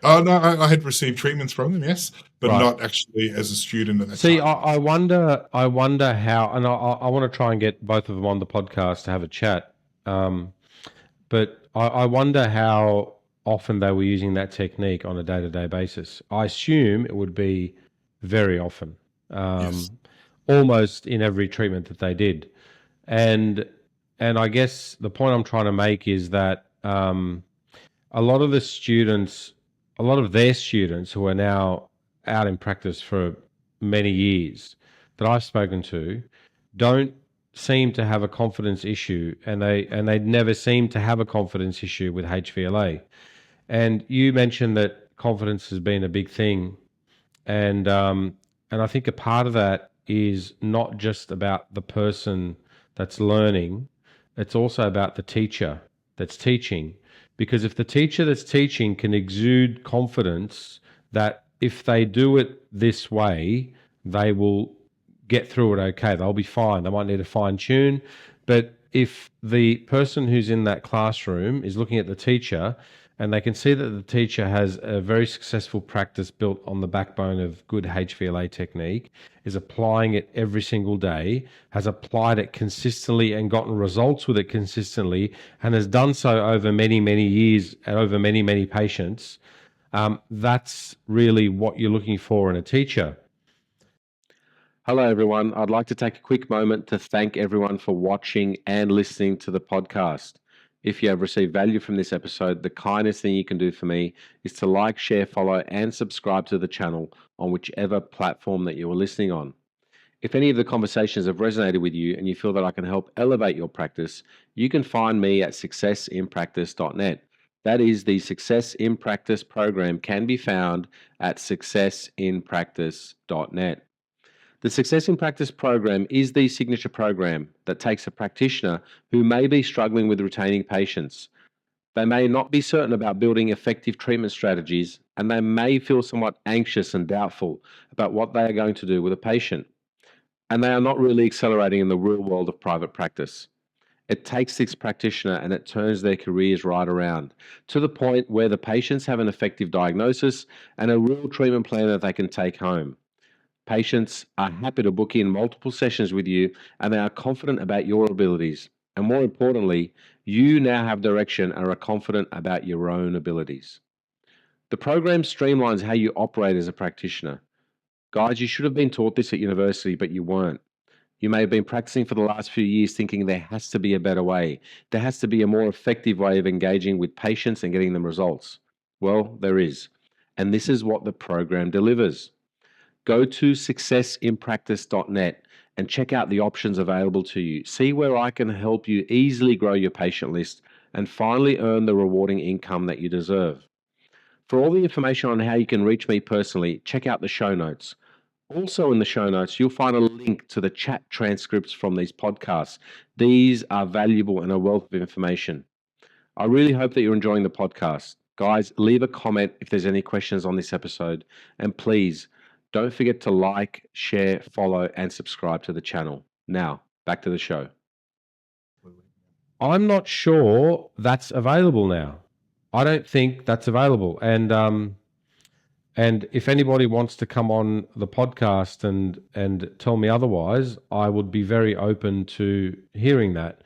No, I had received treatments from them, yes, but Right. not actually as a student at that See, time. I wonder how, and I want to try and get both of them on the podcast to have a chat. But I wonder how often they were using that technique on a day-to-day basis. I assume it would be very often, Yes. almost in every treatment that they did. And I guess the point I'm trying to make is that a lot of their students who are now out in practice for many years that I've spoken to don't seem to have a confidence issue, and they never seem to have a confidence issue with HVLA. And you mentioned that confidence has been a big thing, and I think a part of that is not just about the person that's learning, it's also about the teacher that's teaching. Because if the teacher that's teaching can exude confidence that if they do it this way, they will get through it okay, they'll be fine. They might need to fine tune. But if the person who's in that classroom is looking at the teacher and they can see that the teacher has a very successful practice built on the backbone of good HVLA technique, is applying it every single day, has applied it consistently and gotten results with it consistently, and has done so over many, many years and over many, many patients, that's really what you're looking for in a teacher. Hello, everyone. I'd like to take a quick moment to thank everyone for watching and listening to the podcast. If you have received value from this episode, the kindest thing you can do for me is to like, share, follow, and subscribe to the channel on whichever platform that you are listening on. If any of the conversations have resonated with you and you feel that I can help elevate your practice, you can find me at successinpractice.net. That is, the Success in Practice program can be found at successinpractice.net. The Success in Practice program is the signature program that takes a practitioner who may be struggling with retaining patients. They may not be certain about building effective treatment strategies, and they may feel somewhat anxious and doubtful about what they are going to do with a patient. And they are not really accelerating in the real world of private practice. It takes this practitioner and it turns their careers right around to the point where the patients have an effective diagnosis and a real treatment plan that they can take home. Patients are happy to book in multiple sessions with you and they are confident about your abilities. And more importantly, you now have direction and are confident about your own abilities. The program streamlines how you operate as a practitioner. Guys, you should have been taught this at university, but you weren't. You may have been practicing for the last few years thinking there has to be a better way. There has to be a more effective way of engaging with patients and getting them results. Well, there is. And this is what the program delivers. Go to successinpractice.net and check out the options available to you. See where I can help you easily grow your patient list and finally earn the rewarding income that you deserve. For all the information on how you can reach me personally, check out the show notes. Also in the show notes, you'll find a link to the chat transcripts from these podcasts. These are valuable and a wealth of information. I really hope that you're enjoying the podcast. Guys, leave a comment if there's any questions on this episode. And please, don't forget to like, share, follow, and subscribe to the channel. Now, back to the show. I'm not sure that's available now. I don't think that's available. And if anybody wants to come on the podcast and tell me otherwise, I would be very open to hearing that.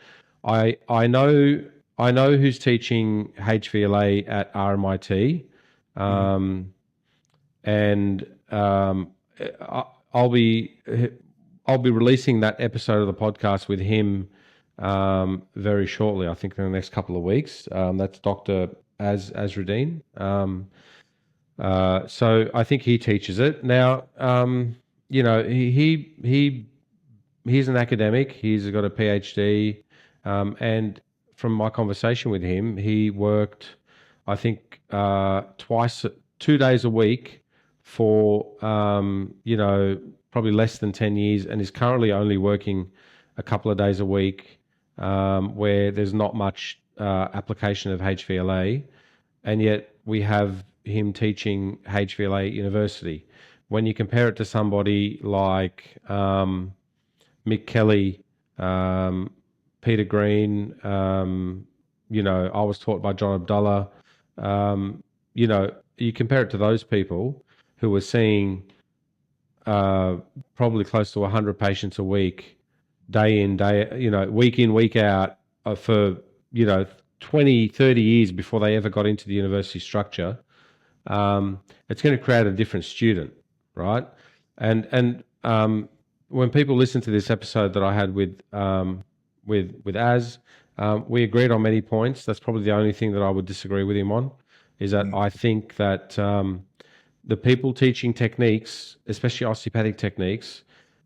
I know who's teaching HVLA at RMIT, and I'll be releasing that episode of the podcast with him very shortly. I think in the next couple of weeks. That's Dr. Azruddin. So I think he teaches it now. He's an academic. He's got a PhD, and from my conversation with him, he worked, I think, 2 days a week for probably less than 10 years, and is currently only working a couple of days a week, where there's not much application of HVLA, and yet we have him teaching HVLA at university. When you compare it to somebody like Mick Kelly, Peter Green, I was taught by John Abdullah, you compare it to those people who were seeing probably close to 100 patients a week, day in, week in, week out, for 20, 30 years before they ever got into the university structure. It's going to create a different student, right? And when people listen to this episode that I had with Az, we agreed on many points. That's probably the only thing that I would disagree with him on, is that I think that the people teaching techniques, especially osteopathic techniques,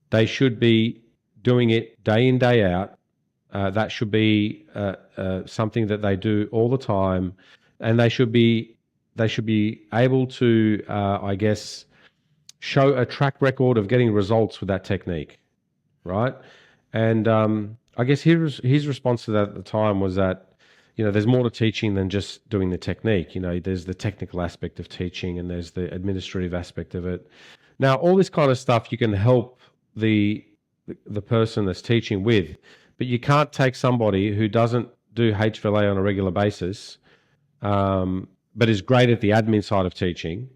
they should be doing it day in, day out. That should be something that they do all the time, and they should be able to, show a track record of getting results with that technique, right? And I guess his response to that at the time was that, there's more to teaching than just doing the technique. There's the technical aspect of teaching and there's the administrative aspect of it. Now, all this kind of stuff you can help the person that's teaching with, but you can't take somebody who doesn't do HVLA on a regular basis, but is great at the admin side of teaching,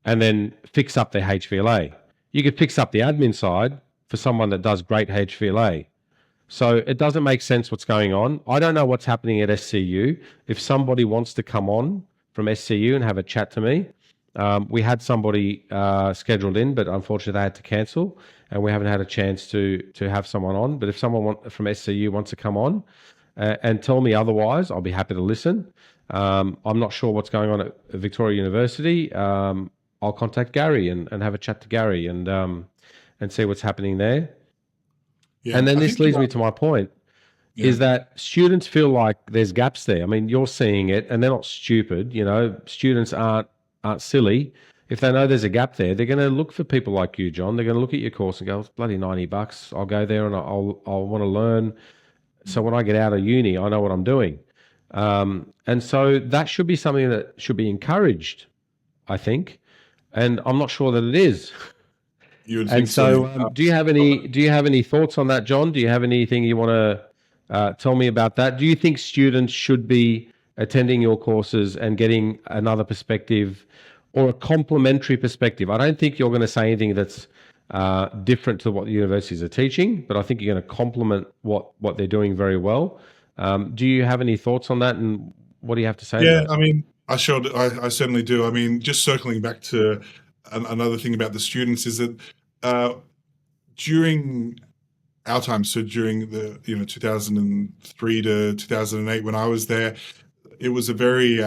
and then fix up their HVLA. You could fix up the admin side for someone that does great HVLA. So it doesn't make sense what's going on. I don't know what's happening at SCU. If somebody wants to come on from SCU and have a chat to me, we had somebody scheduled in, but unfortunately they had to cancel, and we haven't had a chance to have someone on. But if someone from SCU wants to come on and tell me otherwise, I'll be happy to listen. I'm not sure what's going on at Victoria University. I'll contact Gary and have a chat to Gary and and see what's happening there. Yeah, And then I this think you're leads me right. to my point, Yeah, is that students feel like there's gaps there. I mean, you're seeing it and they're not stupid, students aren't silly. If they know there's a gap there, they're going to look for people like you, John. They're going to look at your course and go, it's bloody $90. I'll go there and I'll want to learn. So when I get out of uni, I know what I'm doing. And so that should be something that should be encouraged, I think. And I'm not sure that it is. you would And think so. so, do you have any thoughts on that, John? Do you have anything you want to tell me about that? Do you think students should be attending your courses and getting another perspective or a complementary perspective? I don't think you're going to say anything that's different to what the universities are teaching, but I think you're going to complement what they're doing very well. Do you have any thoughts on that, and what do you have to say to Yeah, that? I mean, I certainly do. I mean, just circling back to another thing about the students is that uh, during our time, so during the 2003 to 2008 when I was there, it was a very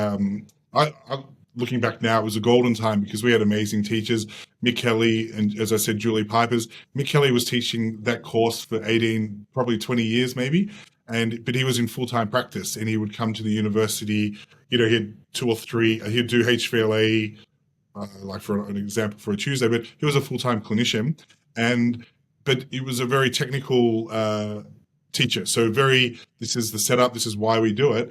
looking back now, it was a golden time because we had amazing teachers. Mick Kelly and, as I said, Julie Pipers. Mick Kelly was teaching that course for 18, probably 20 years maybe, but he was in full-time practice and he would come to the university. He had two or three. He'd do HVLA, like for an example, for a Tuesday, but he was a full-time clinician, and but he was a very technical teacher. So this is the setup, this is why we do it,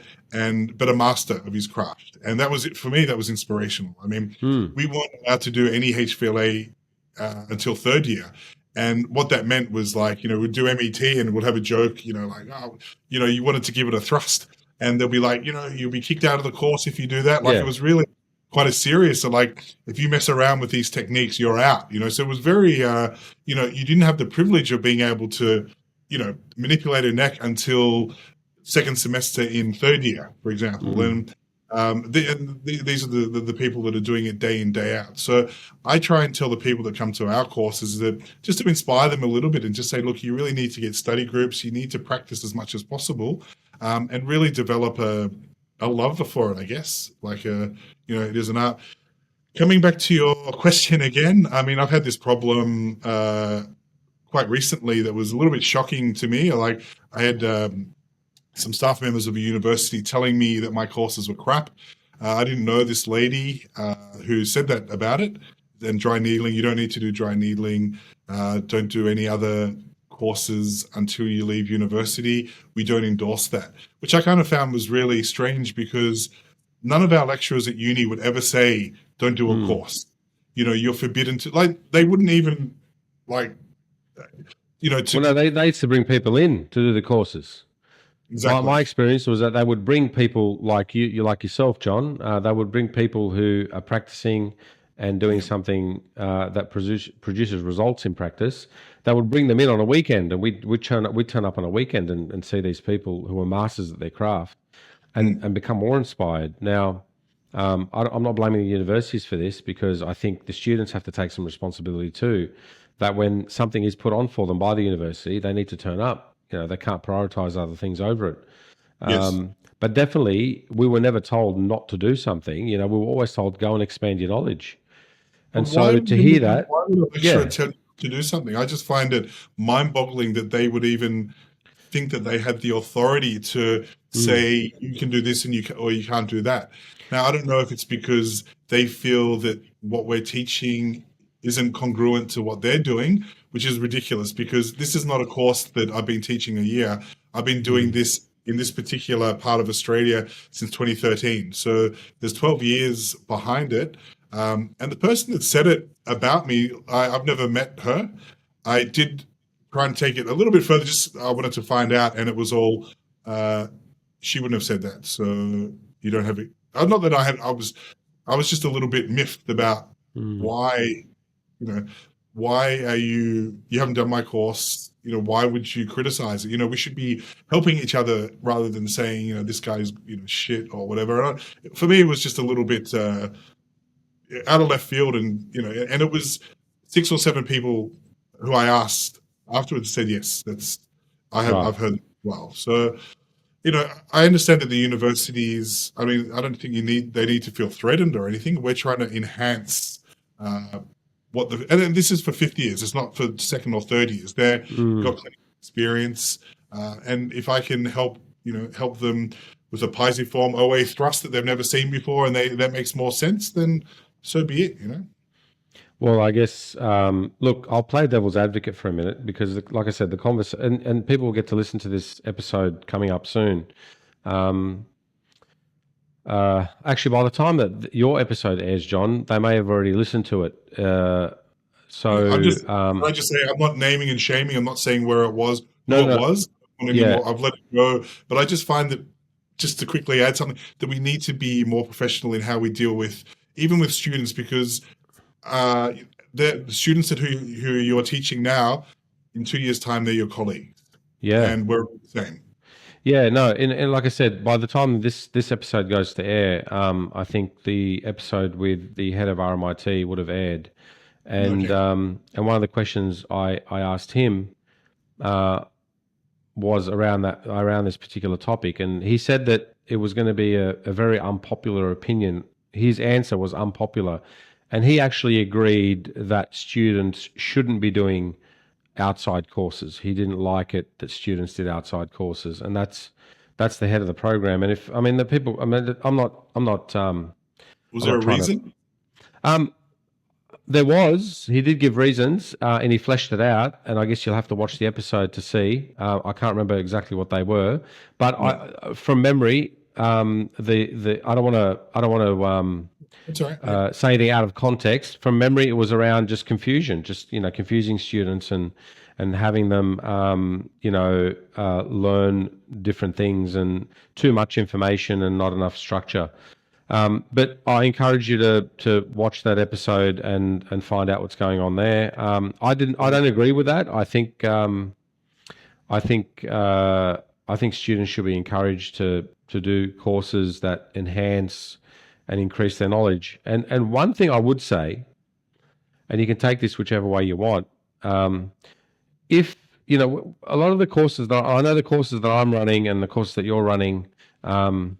but a master of his craft. And that was it for me. That was inspirational. I mean, Hmm. we weren't allowed to do any HVLA until third year. And what that meant was like, we'd do MET and we'd have a joke, like, oh, you wanted to give it a thrust. And they'll be like, you'll be kicked out of the course if you do that. Like, it Yeah. was really quite a serious. So like, if you mess around with these techniques, you're out, So it was very, you didn't have the privilege of being able to, manipulate a neck until second semester in third year, for example. Hmm. These are the people that are doing it day in, day out. So I try and tell the people that come to our courses that just to inspire them a little bit and just say, look, you really need to get study groups. You need to practice as much as possible, and really develop a love for it, I guess. Like, it is an art. Coming back to your question again, I mean, I've had this problem quite recently that was a little bit shocking to me. Like, I had some staff members of a university telling me that my courses were crap. I didn't know this lady who said that about it. And dry needling, you don't need to do dry needling. Don't do any other courses until you leave university. We don't endorse that, which I kind of found was really strange because none of our lecturers at uni would ever say, don't do a Hmm. course. You're forbidden to, like, they wouldn't even, like, Well, to no, they used to bring people in to do the courses. My exactly. experience was that they would bring people like you like yourself, John. They would bring people who are practicing and doing Yeah. something that produces results in practice. They would bring them in on a weekend, and we'd turn up on a weekend and see these people who are masters at their craft and Mm. become more inspired. Now, I'm not blaming the universities for this because I think the students have to take some responsibility too. That when something is put on for them by the university, they need to turn up. They can't prioritize other things over it. Yes. But definitely, we were never told not to do something. We were always told go and expand your knowledge. But And so to hear that, why would a lecturer yeah, tell you to do something? I just find it mind-boggling that they would even think that they had the authority to mm, say you can do this and or you can't do that. Now, I don't know if it's because they feel that what we're teaching isn't congruent to what they're doing, which is ridiculous because this is not a course that I've been teaching a year. I've been doing mm, this in this particular part of Australia since 2013. So there's 12 years behind it. And the person that said it about me, I've never met her. I did try and take it a little bit further. Just I wanted to find out, and it was all uh, she wouldn't have said that. So you don't have it. Not that I had. I was just a little bit miffed about mm, why. You know, why are you haven't done my course? Why would you criticize it? We should be helping each other rather than saying, this guy's shit or whatever. For me, it was just a little bit out of left field, and it was six or seven people who I asked afterwards said yes. right. I've heard well. So I understand that the universities. I mean, I don't think they need to feel threatened or anything. We're trying to enhance uh, and then this is for 5th years. It's not for 2nd or 3rd years. They've got clinical experience, and if I can help them with a pisiform OA thrust that they've never seen before, and that makes more sense, then so be it. Well, I guess, look, I'll play devil's advocate for a minute because, like I said, the conversation, and people will get to listen to this episode coming up soon. Actually, by the time that your episode airs, John, they may have already listened to it. Can I just say, I'm not naming and shaming. I'm not saying where it was, who it was anymore. I've let it go. But I just find that, just to quickly add something, that we need to be more professional in how we deal with, even with students, because the students who you're teaching now, in 2 years' time, they're your colleagues. Yeah. And we're the same. Yeah, no, and like I said, by the time this episode goes to air, I think the episode with the head of RMIT would have aired, and one of the questions I asked him was around this particular topic, and he said that it was going to be a very unpopular opinion. His answer was unpopular, and he actually agreed that students shouldn't be doing outside courses. He didn't like it that students did outside courses, and that's the head of the program. And I'm not. Was there a reason? There was. He did give reasons, and he fleshed it out. And I guess you'll have to watch the episode to see. I can't remember exactly what they were, but from memory, I don't want to say anything out of context. From memory, it was around just confusion, confusing students and having them, learn different things, and too much information and not enough structure. But I encourage you to watch that episode and find out what's going on there. I don't agree with that. I think students should be encouraged to do courses that enhance and increase their knowledge. And one thing I would say, and you can take this whichever way you want, if a lot of the courses that I know, the courses that I'm running and the courses that you're running, the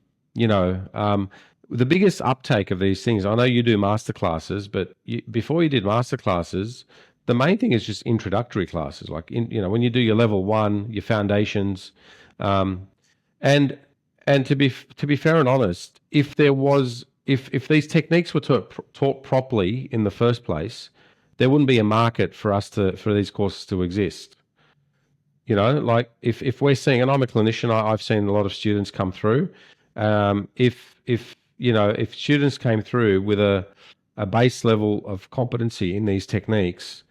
biggest uptake of these things, I know you do master classes, but before you did master classes, the main thing is just introductory classes, like when you do your level 1, your foundations, and to be fair and honest, if these techniques were taught properly in the first place, there wouldn't be a market for these courses to exist. Like if we're seeing, and I'm a clinician, I've seen a lot of students come through. If students came through with a base level of competency in these techniques,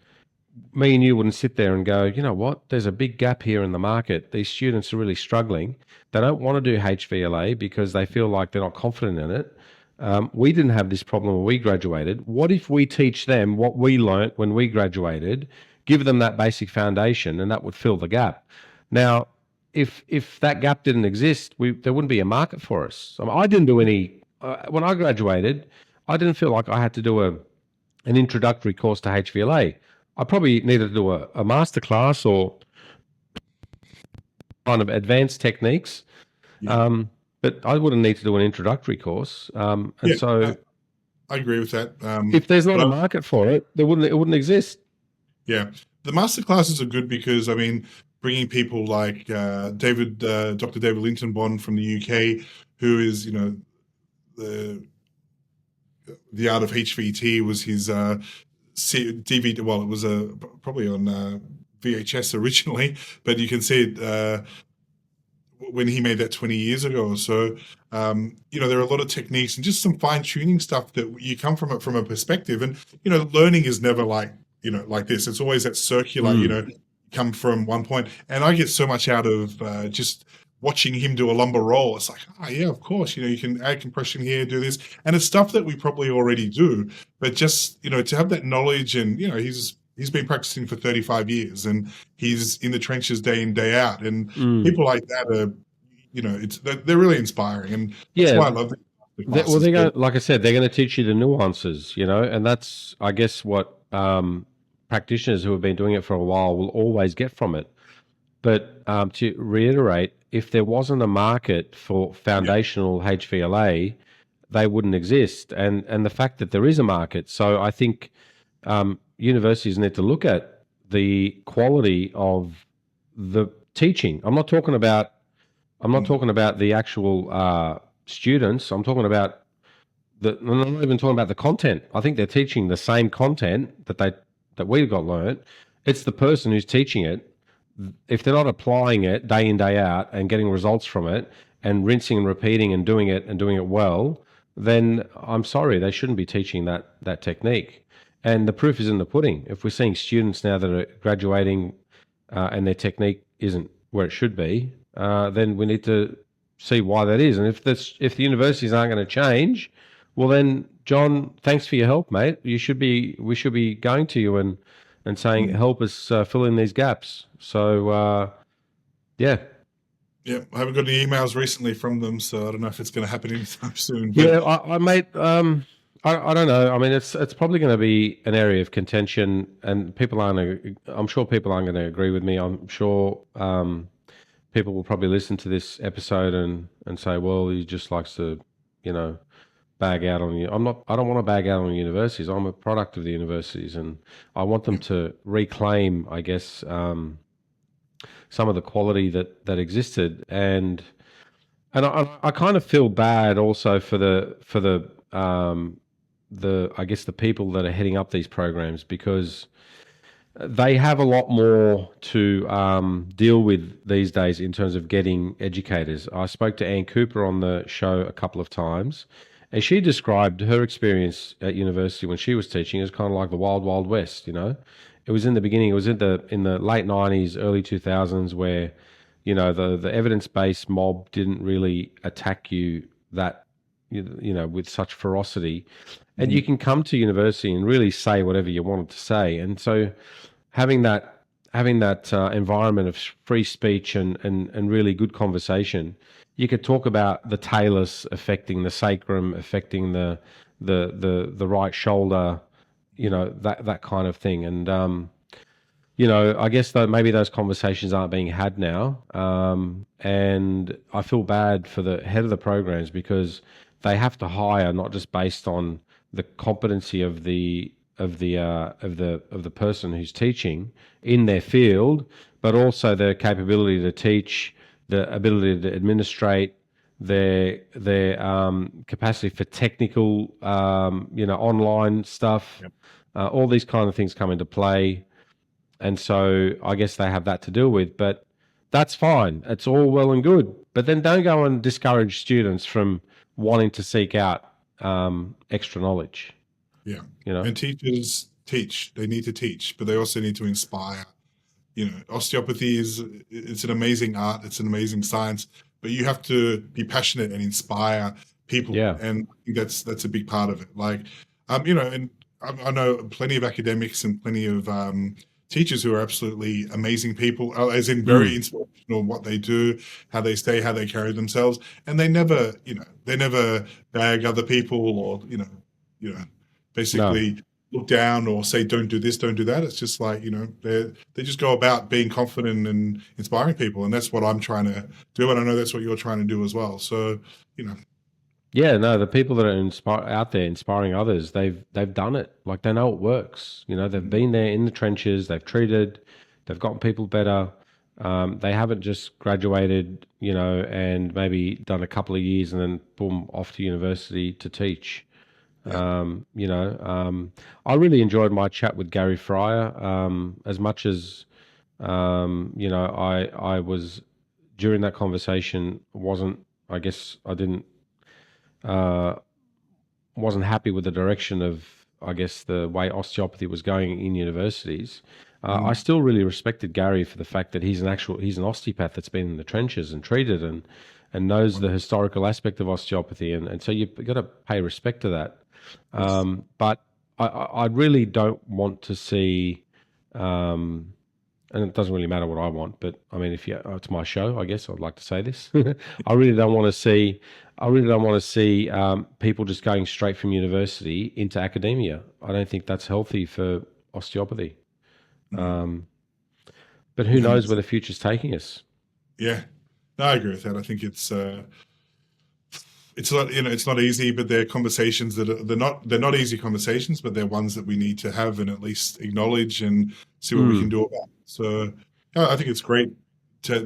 me and you wouldn't sit there and go, you know what, there's a big gap here in the market. These students are really struggling. They don't want to do HVLA because they feel like they're not confident in it. We didn't have this problem when we graduated. What if we teach them what we learnt when we graduated, give them that basic foundation, and that would fill the gap? Now, if that gap didn't exist, there wouldn't be a market for us. I didn't do any, when I graduated, I didn't feel like I had to do an introductory course to HVLA. I probably needed to do a master class or kind of advanced techniques. Yeah. But I wouldn't need to do an introductory course. So I agree with that. If there's not a market for it, it wouldn't exist. Yeah. The master classes are good because, bringing people like Dr. David Lintonbond from the UK, who is, the art of HVT was his DVD. Well, it was probably on VHS originally, but you can see it when he made that 20 years ago or so. There are a lot of techniques and just some fine tuning stuff that you come from it from a perspective. And, learning is never like this. It's always that circular, come from one point. And I get so much out of just watching him do a lumbar roll. It's like, yeah, of course, you can add compression here, do this. And it's stuff that we probably already do, but just, to have that knowledge and, he's been practicing for 35 years and he's in the trenches day in, day out. And people like that are, they're really inspiring. And that's why I love them. Well, like I said, they're going to teach you the nuances, and that's, I guess, what practitioners who have been doing it for a while will always get from it. But to reiterate, if there wasn't a market for foundational HVLA, they wouldn't exist. And the fact that there is a market. So I think universities need to look at the quality of the teaching. I'm not talking about the actual students. I'm talking about I'm not even talking about the content. I think they're teaching the same content that we got learnt. It's the person who's teaching it. If they're not applying it day in, day out and getting results from it and rinsing and repeating and doing it well, then I'm sorry, they shouldn't be teaching that technique. And the proof is in the pudding. If we're seeing students now that are graduating and their technique isn't where it should be, then we need to see why that is. And if the universities aren't going to change, well then, John, thanks for your help, mate. We should be going to you and saying, Mm. help us fill in these gaps. So, yeah. Yeah, I haven't got any emails recently from them, so I don't know if it's going to happen anytime soon. But Yeah, I mate, I don't know. I mean, it's probably going to be an area of contention, and I'm sure people aren't going to agree with me. I'm sure people will probably listen to this episode and say, well, he just likes to, you know, bag out on you. I don't want to bag out on universities. I'm a product of the universities, and I want them to reclaim, I guess, some of the quality that existed. And I kind of feel bad also for the I guess the people that are heading up these programs, because they have a lot more to deal with these days in terms of getting educators. I spoke to Ann Cooper on the show a couple of times, and she described her experience at university when she was teaching as kind of like the wild, wild west. You know, it was in the beginning. It was in the late '90s, early 2000s, where the evidence based mob didn't really attack you with such ferocity, and you mm, can come to university and really say whatever you wanted to say. And so having that environment of free speech and really good conversation, you could talk about the talus affecting the sacrum, affecting the right shoulder, that kind of thing. And I guess that maybe those conversations aren't being had now. And I feel bad for the head of the programs, because they have to hire not just based on the competency of the person who's teaching in their field, but also their capability to teach, the ability to administrate, their capacity for technical, online stuff. yep. All these kind of things come into play, and so I guess they have that to deal with. But that's fine. It's all well and good. But then don't go and discourage students from wanting to seek out extra knowledge. Yeah. You know. And teachers teach. They need to teach, but they also need to inspire. Osteopathy it's an amazing art, it's an amazing science, but you have to be passionate and inspire people. Yeah. And I think that's a big part of it. Like, and I know plenty of academics and plenty of teachers who are absolutely amazing people, as in very Mm. inspirational in what they do, how they stay, how they carry themselves, and they never bag other people or No. basically look down or say don't do this, don't do that. It's just like they just go about being confident and inspiring people, and that's what I'm trying to do, and I know that's what you're trying to do as well. So Yeah, no, the people that are out there inspiring others, they've done it. Like, they know it works. They've been there in the trenches. They've treated. They've gotten people better. They haven't just graduated, and maybe done a couple of years and then boom off to university to teach. yeah, I really enjoyed my chat with Gary Fryer. As much as I was during that conversation wasn't. I guess I didn't. Uh, wasn't happy with the direction of, I guess, the way osteopathy was going in universities. I mm, still really respected Gary for the fact that he's an osteopath that's been in the trenches and treated and knows the historical aspect of osteopathy, and so you've got to pay respect to that. yes, But I really don't want to see, and it doesn't really matter what I want, but I mean, it's my show, I guess I'd like to say this. I really don't want to see, people just going straight from university into academia. I don't think that's healthy for osteopathy. mm, Um, but who yeah, knows where the future's taking us? yeah. No, I agree with that. I think it's not, it's not easy, but they're conversations they're not easy conversations, but they're ones that we need to have and at least acknowledge and see what we can Mm. do about it. So I think it's great to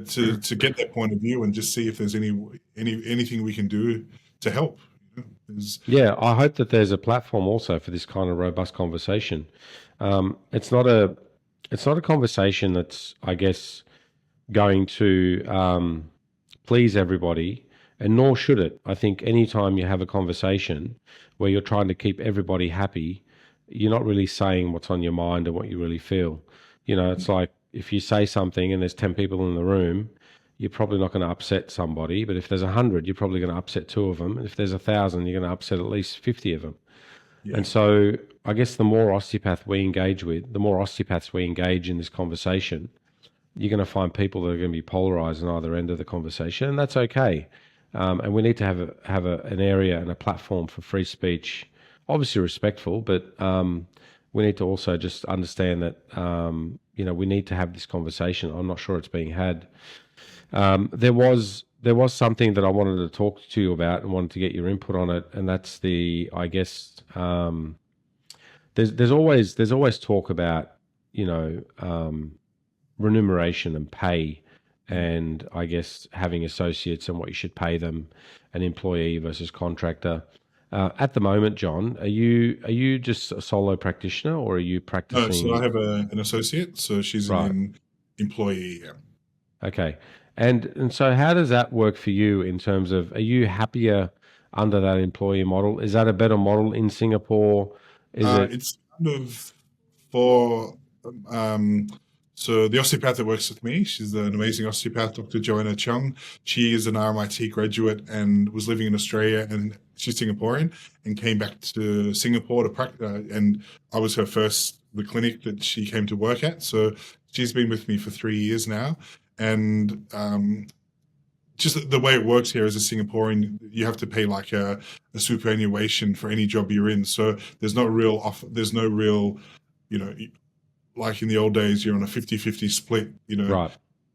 get that point of view and just see if there's anything we can do to help. Yeah, I hope that there's a platform also for this kind of robust conversation. It's not a conversation that's, I guess, going to please everybody, and nor should it. I think anytime you have a conversation where you're trying to keep everybody happy, you're not really saying what's on your mind and what you really feel. It's like if you say something and there's 10 people in the room, you're probably not going to upset somebody. But if there's 100, you're probably going to upset two of them. And if there's 1,000, you're going to upset at least 50 of them. Yeah. And so I guess the more osteopaths we engage in this conversation, you're going to find people that are going to be polarized on either end of the conversation, and that's okay. And we need to have an area and a platform for free speech, obviously respectful, but we need to also just understand that we need to have this conversation. I'm not sure it's being had. There was something that I wanted to talk to you about and wanted to get your input on it, and that's I guess there's always talk about remuneration and pay, and I guess having associates and what you should pay them, an employee versus contractor. At the moment, John, are you just a solo practitioner, or are you No, practicing? so I have an associate, so she's Right. an employee. Yeah. Okay. And so how does that work for you in terms of, are you happier under that employee model? Is that a better model in Singapore? Is it It's kind of for so the osteopath that works with me, she's an amazing osteopath, Dr. Joanna Chung. She is an RMIT graduate and was living in Australia, and she's Singaporean and came back to Singapore to practice. And I was the clinic that she came to work at. So she's been with me for 3 years now. And just the way it works here as a Singaporean, you have to pay like a superannuation for any job you're in. So there's no real, like in the old days, you're on a 50-50 split, right?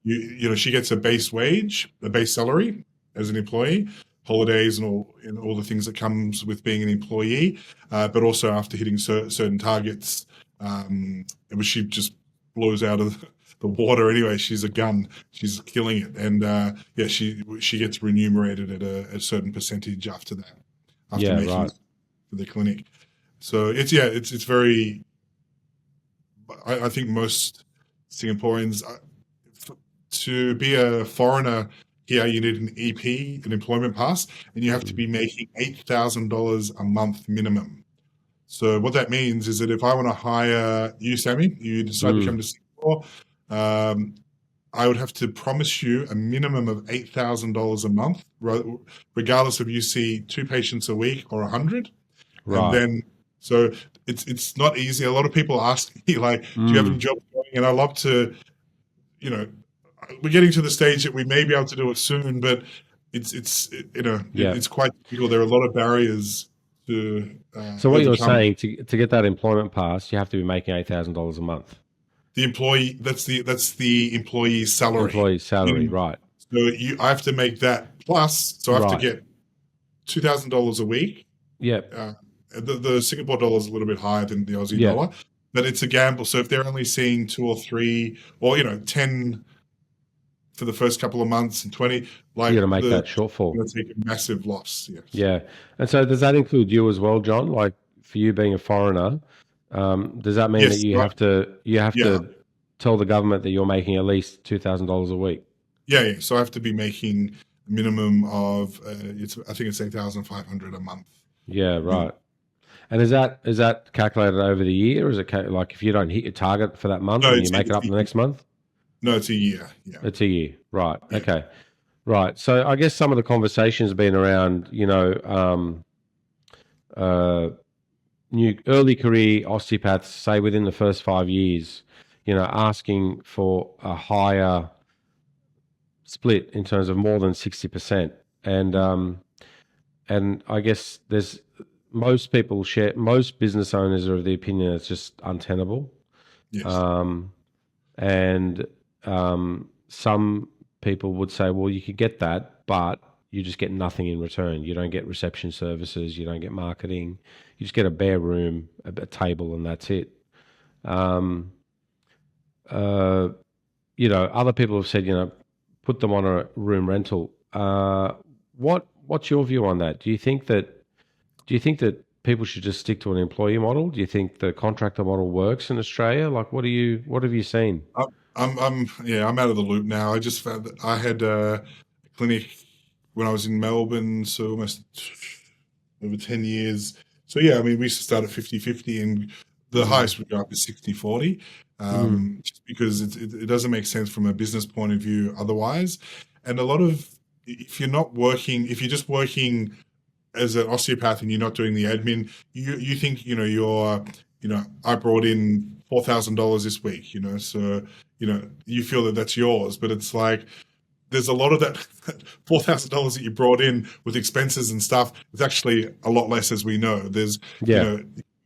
she gets a base wage, a base salary as an employee, holidays and all the things that comes with being an employee. But also after hitting certain targets, she just blows out of the water anyway. She's a gun. She's killing it. And she gets remunerated at a certain percentage after that, after Yeah, making right. it for the clinic. So it's very, I think most Singaporeans, to be a foreigner here, you need an EP, an employment pass, and you have to be making $8,000 a month minimum. So what that means is that if I want to hire you, Sammy, you decide to come to Singapore, I would have to promise you a minimum of $8,000 a month, regardless if you see 2 patients a week or 100. Right. And then, so it's not easy. A lot of people ask me, like, do you have any jobs going? And I love to, we're getting to the stage that we may be able to do it soon, but it's quite difficult. There are a lot of barriers to So what you're overcome. saying, to get that employment pass, you have to be making $8,000 a month. The employee, that's the employee's salary. Employee salary, right? So I have to make that plus. So I have to get $2,000 a week. Yep. The Singapore dollar is a little bit higher than the Aussie dollar, but it's a gamble. So if they're only seeing 2 or 3 or 10 for the first couple of months and 20, like, you're going to make that shortfall. You're going to take a massive loss. Yes. Yeah. And so does that include you as well, John? Like, for you being a foreigner, does that mean that you have to tell the government that you're making at least $2,000 a week? Yeah. So I have to be making a minimum of I think it's 8,500 a month. Yeah, right. And is that calculated over the year, or is it like if you don't hit your target for that month and you make it up the next month? No, it's a year. Yeah. It's a year. Right. Yeah. Okay. Right. So I guess some of the conversations have been around, new early career osteopaths, say within the first 5 years, asking for a higher split in terms of more than 60%. And I guess most business owners are of the opinion it's just untenable. Yes. And some people would say, well, you could get that, but you just get nothing in return. You don't get reception services, you don't get marketing, you just get a bare room, a table, and that's it. Um, uh, Other people have said, put them on a room rental. What's your view on that? Do you think that people should just stick to an employee model? Do you think the contractor model works in Australia? Like, what have you seen? Yeah, I'm out of the loop now. I just found that I had a clinic when I was in Melbourne, so almost over 10 years. So yeah, I mean, we used to start at 50-50, and the Mm, highest would go up to 60-40, mm, just because it doesn't make sense from a business point of view otherwise. And a lot of, if you're just working as an osteopath and you're not doing the admin, you think, I brought in $4,000 this week, so, you feel that that's yours, but it's like, there's a lot of that $4,000 that you brought in with expenses and stuff. It's actually a lot less, as we know. There's, yeah.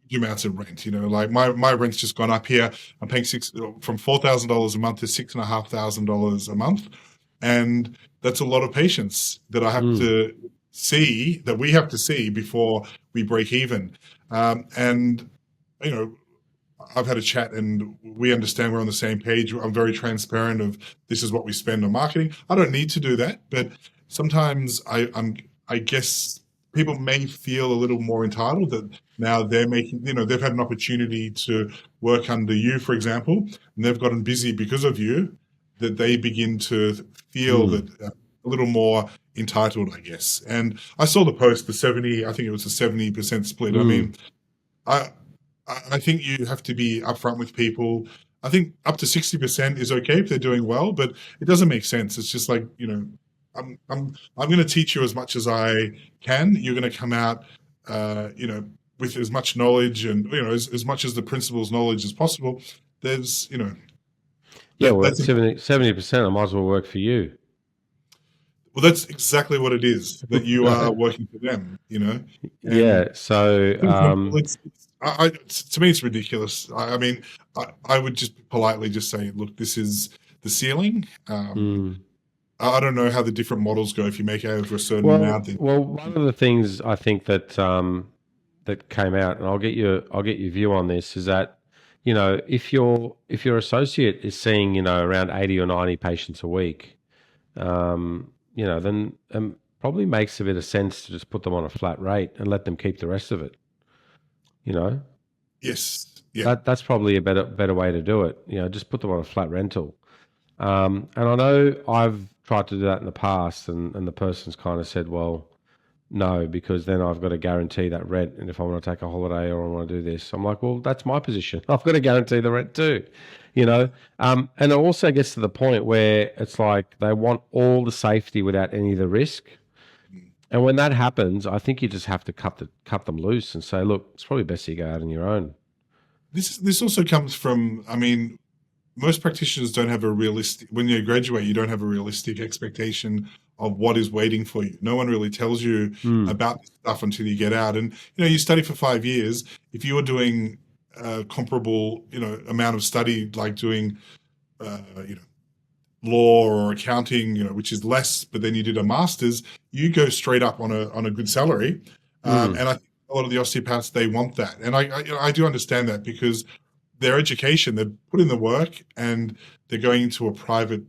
huge amounts of rent. Like my rent's just gone up here. I'm paying from $4,000 a month to $6,500 a month, and that's a lot of patients that I have Mm, to see, that we have to see before we break even. And you know, I've had a chat and we understand we're on the same page. I'm very transparent of this is what we spend on marketing. I don't need to do that, but sometimes I guess people may feel a little more entitled that now they're making, they've had an opportunity to work under you, for example, and they've gotten busy because of you, that they begin to feel mm, that a little more entitled, I guess. And I saw the post, I think it was a 70% split. I mm. mean, I I think you have to be upfront with people. I think up to 60% is okay if they're doing well, but it doesn't make sense. It's just like, I'm going to teach you as much as I can. You're going to come out, with as much knowledge and, as much as the principal's knowledge as possible. There's, Yeah, well, that's important. 70%, I might as well work for you. Well, that's exactly what it is, that you are working for them, and Yeah. So, for example, to me, it's ridiculous. I mean, I would just politely just say, look, this is the ceiling. mm. I don't know how the different models go. If you make over a certain Well, amount, then well, one of the things I think that came out, and I'll get your view on this, is that if your associate is seeing around 80 or 90 patients a week, then probably makes a bit of sense to just put them on a flat rate and let them keep the rest of it. You know, yes, yeah, that's probably a better way to do it. Just put them on a flat rental. And I know I've tried to do that in the past, and the person's kind of said, well, no, because then I've got to guarantee that rent. And if I want to take a holiday or I want to do this, I'm like, well, that's my position. I've got to guarantee the rent too, you know? And it also gets to the point where it's like they want all the safety without any of the risk. And when that happens, I think you just have to cut them loose and say, look, it's probably best you go out on your own. this also comes from. I mean, most practitioners don't have a realistic. When you graduate, you don't have a realistic expectation of what is waiting for you. No one really tells you Mm, about this stuff until you get out. And you study for 5 years. If you were doing a comparable, amount of study, like doing, uh, you know, law or accounting, which is less, but then you did a master's, you go straight up on a good salary. mm, And I think a lot of the osteopaths, they want that, and I do understand that, because their education, they've put in the work, and they're going into a private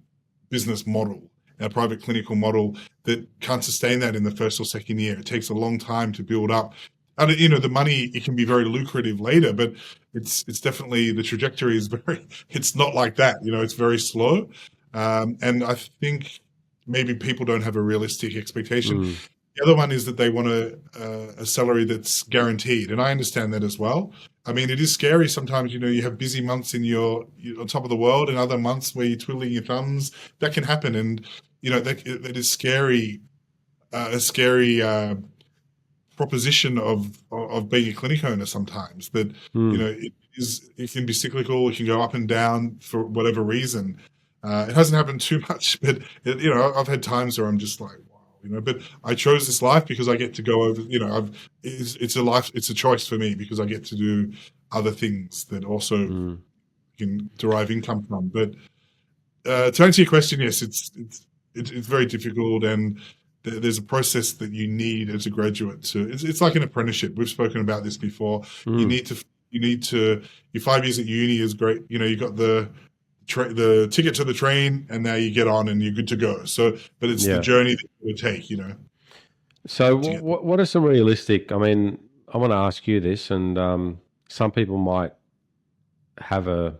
business model, a private clinical model that can't sustain that in the first or second year. It takes a long time to build up. And the money, it can be very lucrative later, but it's definitely, the trajectory is very. It's not like that. It's very slow, and I think maybe people don't have a realistic expectation. mm. The other one is that they want a salary that's guaranteed, and I understand that as well. I mean, it is scary sometimes. You have busy months and you're on top of the world, and other months where you're twiddling your thumbs. That can happen, and that is scary. A scary proposition of being a clinic owner sometimes. That Mm. it can be cyclical. It can go up and down for whatever reason. It hasn't happened too much, but I've had times where I'm just like, wow, But I chose this life because I get to go over. It's a life. It's a choice for me because I get to do other things that also Mm. can derive income from. But to answer your question, yes, it's very difficult, and there's a process that you need as a graduate to. It's like an apprenticeship. We've spoken about this before. You Mm. need to. Your 5 years at uni is great. You know, you got the ticket to the train, and now you get on and you're good to go. So, but it's the Yeah. journey that you would take. You know, So to get. what are some realistic? I mean, I want to ask you this, and some people might have a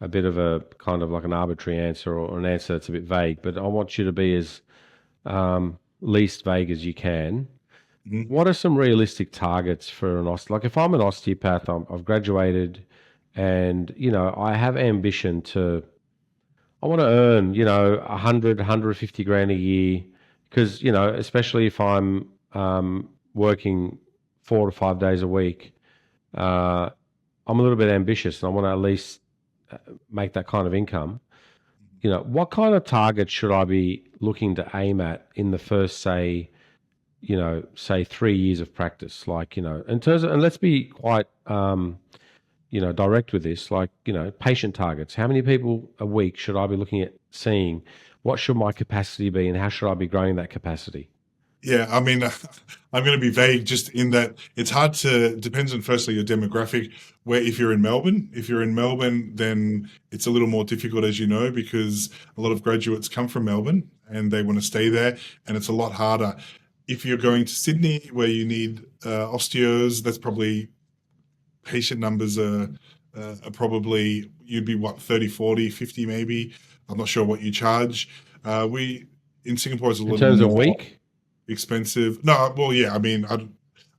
bit of a kind of like an arbitrary answer or an answer that's a bit vague, but I want you to be as least vague as you can. Mhm. What are some realistic targets for an Like if I'm an osteopath, I've graduated, and I have ambition to. I want to earn 150 grand a year, because especially if I'm working 4 to 5 days a week, uh, I'm a little bit ambitious, and I want to at least make that kind of income. What kind of target should I be looking to aim at in the first, say 3 years of practice? Like, in terms of, and let's be quite, direct with this, like, patient targets. How many people a week should I be looking at seeing? What should my capacity be, and how should I be growing that capacity? Yeah, I mean, I'm going to be vague just in that it's hard to, depends on firstly your demographic. Where if you're in Melbourne, then it's a little more difficult, as you know, because a lot of graduates come from Melbourne and they want to stay there, and it's a lot harder. If you're going to Sydney, where you need osteos, that's probably patient numbers are probably, you'd be what, 30, 40, 50 maybe. I'm not sure what you charge. We in Singapore is a In little terms of more week? expensive. No, well, yeah. I mean, I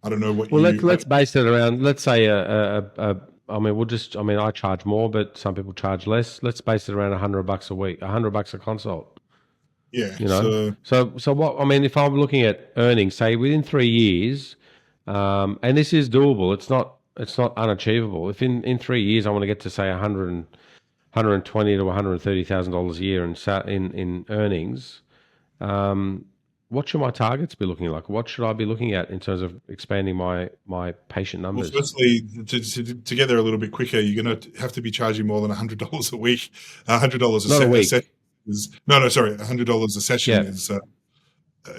don't know what Well, you. let's base it around. Let's say I mean, we'll just. I mean, I charge more, but some people charge less. Let's base it around $100 a week, $100 a consult. Yeah. You know. So So what? I mean, if I'm looking at earnings, say within 3 years, and this is doable. It's not unachievable. If in 3 years I want to get to say 120 to $130,000 a year in earnings, um, what should my targets be looking like? What should I be looking at in terms of expanding my patient well, numbers? firstly, to get there a little bit quicker, you're going to have to be charging more than $100 a week. $100 Not a a session week. is no, sorry, $100 a session Yeah. is. I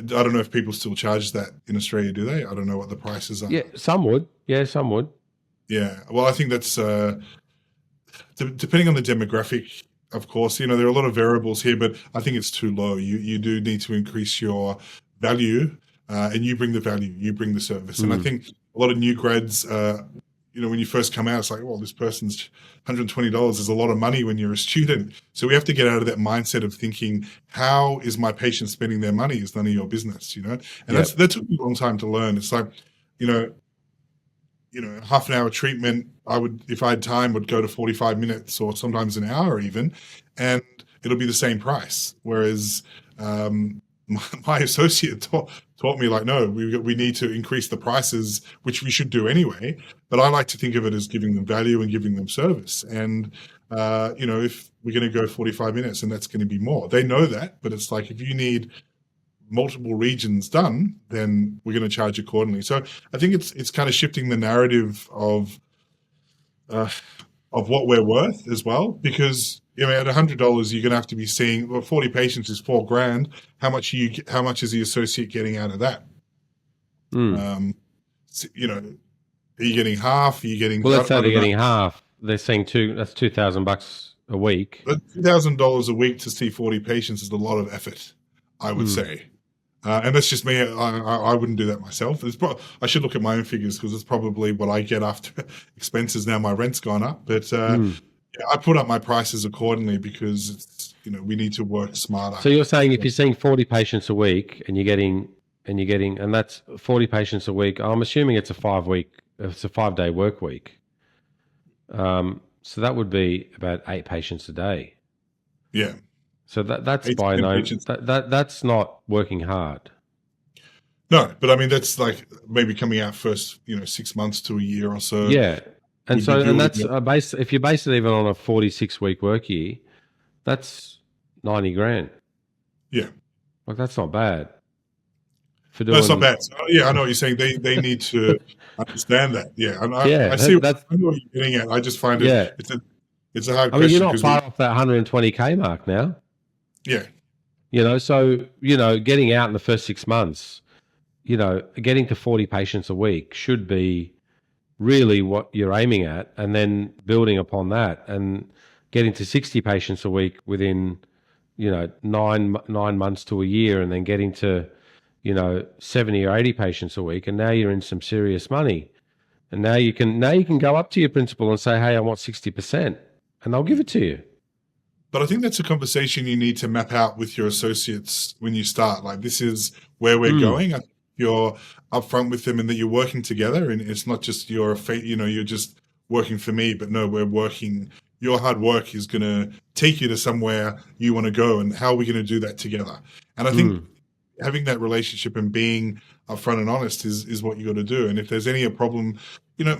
don't know if people still charge that in Australia, do they? I don't know what the prices are. Yeah, some would. Yeah, some would. Yeah, well, I think that's depending on the demographic. Of course, you know there are a lot of variables here, but I think it's too low. You do need to increase your value, and you bring the value, you bring the service. And I Mm. think a lot of new grads, when you first come out, it's like, well, this person's $120 is a lot of money when you're a student. So we have to get out of that mindset of thinking, how is my patient spending their money? Is none of your business, And Yeah. that took me a long time to learn. It's like, you know, half an hour treatment, I would, if I had time, would go to 45 minutes or sometimes an hour even, and it'll be the same price. Whereas my associate taught me like, no, we need to increase the prices, which we should do anyway. But I like to think of it as giving them value and giving them service. And, if we're going to go 45 minutes and that's going to be more, they know that, but it's like, if you need multiple regions done, then we're going to charge accordingly. So I think it's kind of shifting the narrative of what we're worth as well, because at $100 you're going to have to be seeing, well, 40 patients is $4,000. How much is the associate getting out of that? Mm. Are you getting half? Are you getting? Well, let's say I they're don't know. getting half. They're saying that's $2,000 a week. But $2,000 a week to see 40 patients is a lot of effort, I would say. And that's just me. I wouldn't do that myself. I should look at my own figures, because it's probably what I get after expenses. Now my rent's gone up, but I put up my prices accordingly, because it's, we need to work smarter. So you're saying if you're seeing 40 patients a week and that's 40 patients a week, I'm assuming it's a 5-day work week. So that would be about 8 patients a day. Yeah. So that's 8 to by 10 no, patients. that's not working hard. No, but I mean, that's like maybe coming out first, 6 months to a year or so. Yeah. And Would so, you do and it that's if you base it even on a 46-week work year, that's 90 grand. Yeah. Like, that's not bad for No, it's not doing. bad. So, yeah, I know what you're saying. They need to understand that. Yeah, and Yeah, I see. that's I know what you're getting at. I just find yeah. it's a hard I mean, you're question, not because far off that 120K mark now. yeah, So, getting out in the first 6 months, getting to 40 patients a week should be really what you're aiming at, and then building upon that and getting to 60 patients a week within, 9 months to a year, and then getting to, 70 or 80 patients a week. And now you're in some serious money. And now you can go up to your principal and say, hey, I want 60%, and they'll give it to you. But I think that's a conversation you need to map out with your associates when you start. Like, this is where we're going. I think you're upfront with them and that you're working together, and it's not just you're just working for me, but no, we're working. Your hard work is going to take you to somewhere you want to go, and how are we going to do that together? And I think having that relationship and being upfront and honest is what you got to do. And if there's any problem,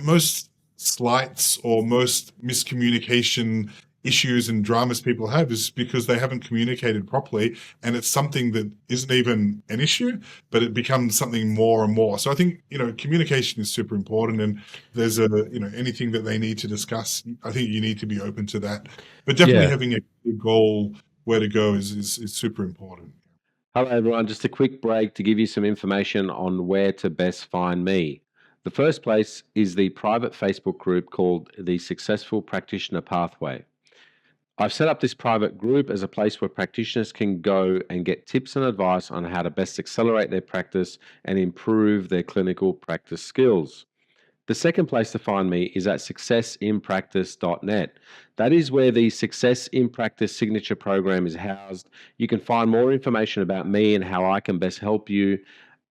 most slights or most miscommunication issues and dramas people have is because they haven't communicated properly, and it's something that isn't even an issue, but it becomes something more and more. So I think communication is super important, and there's anything that they need to discuss, I think you need to be open to that. But definitely having a clear goal where to go is super important. Hello, everyone. Just a quick break to give you some information on where to best find me. The first place is the private Facebook group called the Successful Practitioner Pathway. I've set up this private group as a place where practitioners can go and get tips and advice on how to best accelerate their practice and improve their clinical practice skills. The second place to find me is at successinpractice.net. That is where the Success in Practice signature program is housed. You can find more information about me and how I can best help you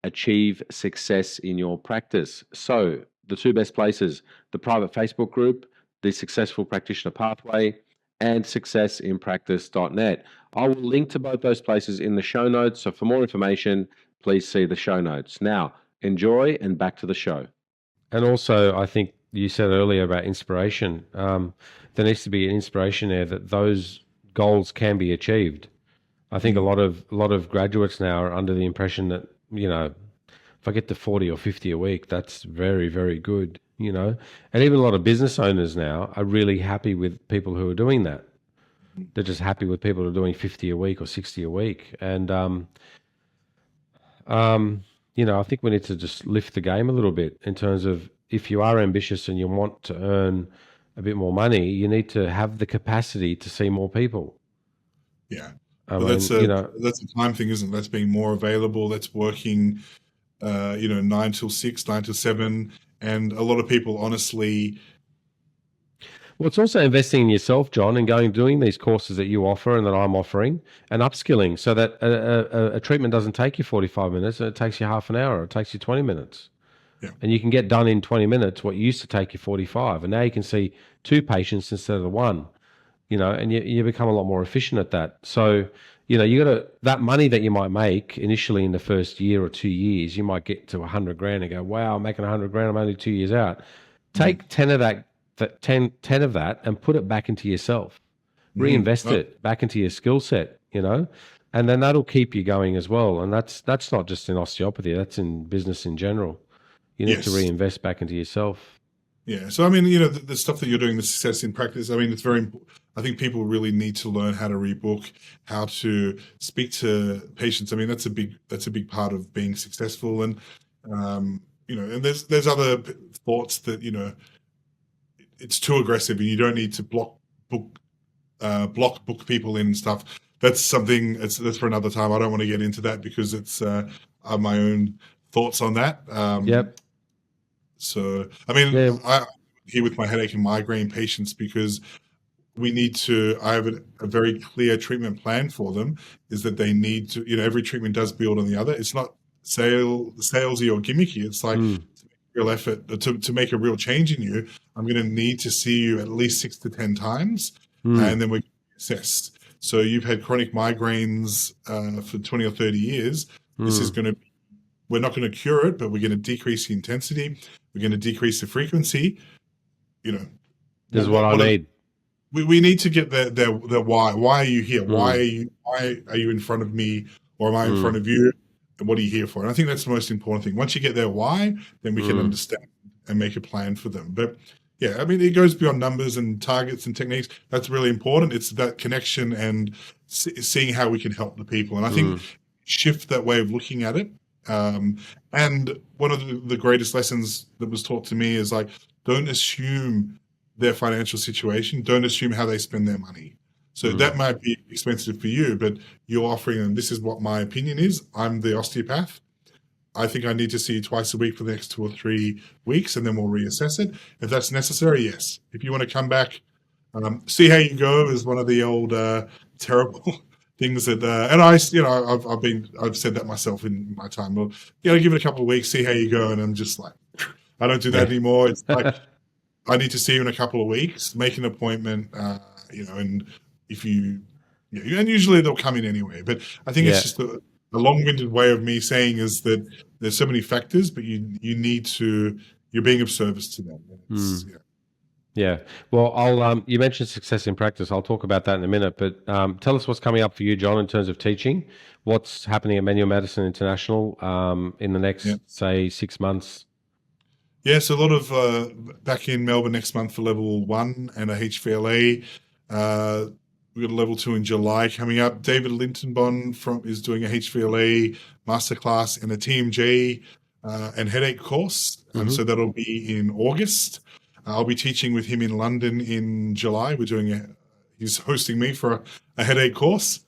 achieve success in your practice. So, the two best places, the private Facebook group, the Successful Practitioner Pathway, and successinpractice.net. I will link to both those places in the show notes. So for more information, please see the show notes. Now, enjoy, and back to the show. And also, I think you said earlier about inspiration. There needs to be an inspiration there that those goals can be achieved. I think a lot of graduates now are under the impression that, if I get to 40 or 50 a week, that's very, very good. And even a lot of business owners now are really happy with people who are doing that. They're just happy with people who are doing 50 a week or 60 a week. And, I think we need to just lift the game a little bit in terms of, if you are ambitious and you want to earn a bit more money, you need to have the capacity to see more people. Yeah. That's a time thing, isn't it? That's being more available. That's working, 9 till 6, 9 till 7. And a lot of people, honestly. Well, it's also investing in yourself, John, and doing these courses that you offer and that I'm offering, and upskilling, so that a treatment doesn't take you 45 minutes, and it takes you half an hour, or it takes you 20 minutes. Yeah. And you can get done in 20 minutes what used to take you 45. And now you can see 2 patients instead of 1, and you become a lot more efficient at that. So, you got to, that money that you might make initially in the first year or 2 years, you might get to 100 grand and go, wow, I'm making 100 grand. I'm only 2 years out. Take 10 of that, 10 of that, and put it back into yourself. Reinvest it back into your skill set, and then that'll keep you going as well. And that's not just in osteopathy, that's in business in general. You need to reinvest back into yourself. Yeah. So, I mean, the stuff that you're doing, the Success in Practice, I mean, it's very important. I think people really need to learn how to rebook, how to speak to patients. I mean, that's a big part of being successful. And, and there's other thoughts that, it's too aggressive and you don't need to block book people in and stuff. That's something that's for another time. I don't want to get into that because it's I have my own thoughts on that. So, I mean, I'm here with my headache and migraine patients because I have a very clear treatment plan for them, is that they need to, every treatment does build on the other. It's not salesy or gimmicky. It's like real effort to make a real change in you. I'm going to need to see you at least 6 to 10 times, and then we assess. So you've had chronic migraines for 20 or 30 years. This is going to be, we're not going to cure it, but we're going to decrease the intensity. We're going to decrease the frequency. This is what I need. We need to get the why. Why are you here? Why are you in front of me, or am I in front of you? And what are you here for? And I think that's the most important thing. Once you get their why, then we can understand and make a plan for them. But yeah, I mean, it goes beyond numbers and targets and techniques. That's really important. It's that connection and seeing how we can help the people. And I think Mm. shift that way of looking at it. And one of the greatest lessons that was taught to me is like, don't assume their financial situation. Don't assume how they spend their money. So that Mm. might be expensive for you, but you're offering them, this is what my opinion is. I'm the osteopath. I think I need to see you twice a week for the next 2 or 3 weeks, and then we'll reassess it. If that's necessary, yes. If you want to come back, see how you go is one of the old terrible things that, and I've said that myself in my time. Well, give it a couple of weeks, see how you go, and I'm just like, I don't do that Yeah. anymore. It's like, I need to see you in a couple of weeks, make an appointment, and if and usually they'll come in anyway. But I think it's Yeah. just a long-winded way of me saying is that there's so many factors, but you need to, you're being of service to them. Mm. Yeah. Well, you mentioned success in practice. I'll talk about that in a minute, but tell us what's coming up for you, John, in terms of teaching. What's happening at Manual Medicine International in the Yeah. next, say, 6 months? Yes, a lot of back in Melbourne next month for level 1 and a HVLA. We've got a level 2 in July coming up. David Lintonbon is doing a HVLA masterclass and a TMJ and headache course. Mm-hmm. So that'll be in August. I'll be teaching with him in London in July. He's hosting me for a headache course.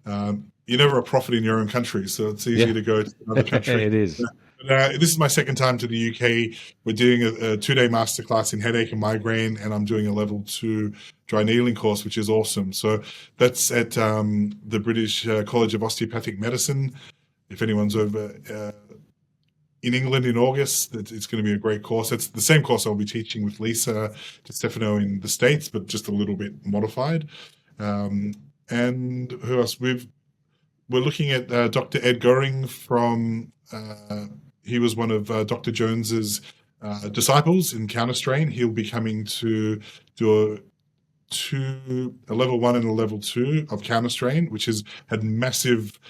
You're never a prophet in your own country, so it's easier Yeah. to go to another country. It is. This is my second time to the UK. We're doing a 2-day masterclass in headache and migraine, and I'm doing a level 2 dry needling course, which is awesome. So that's at the British College of Osteopathic Medicine. If anyone's over in England in August, it's going to be a great course. It's the same course I'll be teaching with Lisa DiStefano in the States, but just a little bit modified. And who else? We're looking at Dr. Ed Goring from. He was one of Dr. Jones's disciples in counterstrain. He'll be coming to do a level 1 and a level 2 of counterstrain, which has had massive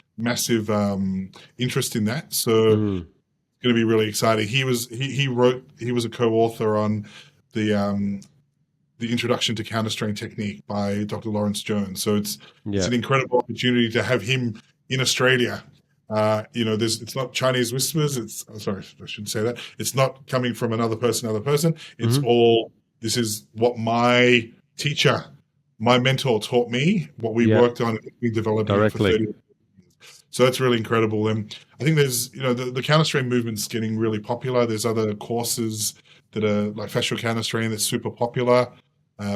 interest in that. So it's going to be really exciting. He was a co-author on the introduction to counterstrain technique by Dr. Lawrence Jones. So it's an incredible opportunity to have him in Australia. It's not Chinese whispers. Sorry, I shouldn't say that. It's not coming from another person. It's all, this is what my teacher, my mentor taught me, what we worked on, we developed it for 30 years. So that's really incredible. And I think there's, the counterstrain movement's getting really popular. There's other courses that are like fascial counterstrain that's super popular,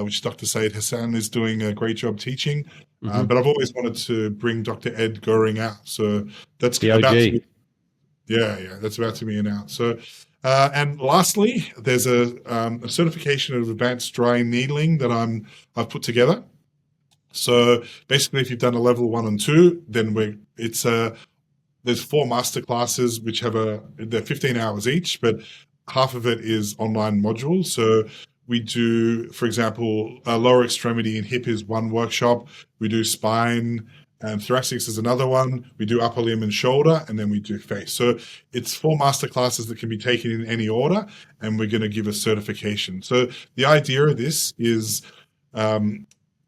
which Dr. Saeed Hassan is doing a great job teaching. But I've always wanted to bring Dr. Ed Goring out. So that's the about to OG. be, that's about to be announced. So, and lastly, there's a certification of advanced dry needling that I've put together. So basically, if you've done a level 1 and 2, then there's 4 master classes which they're 15 hours each, but half of it is online modules. So we do, for example, lower extremity and hip is one workshop. We do spine and thoracics is another one. We do upper limb and shoulder, and then we do face. So it's 4 master classes that can be taken in any order, and we're going to give a certification. So the idea of this is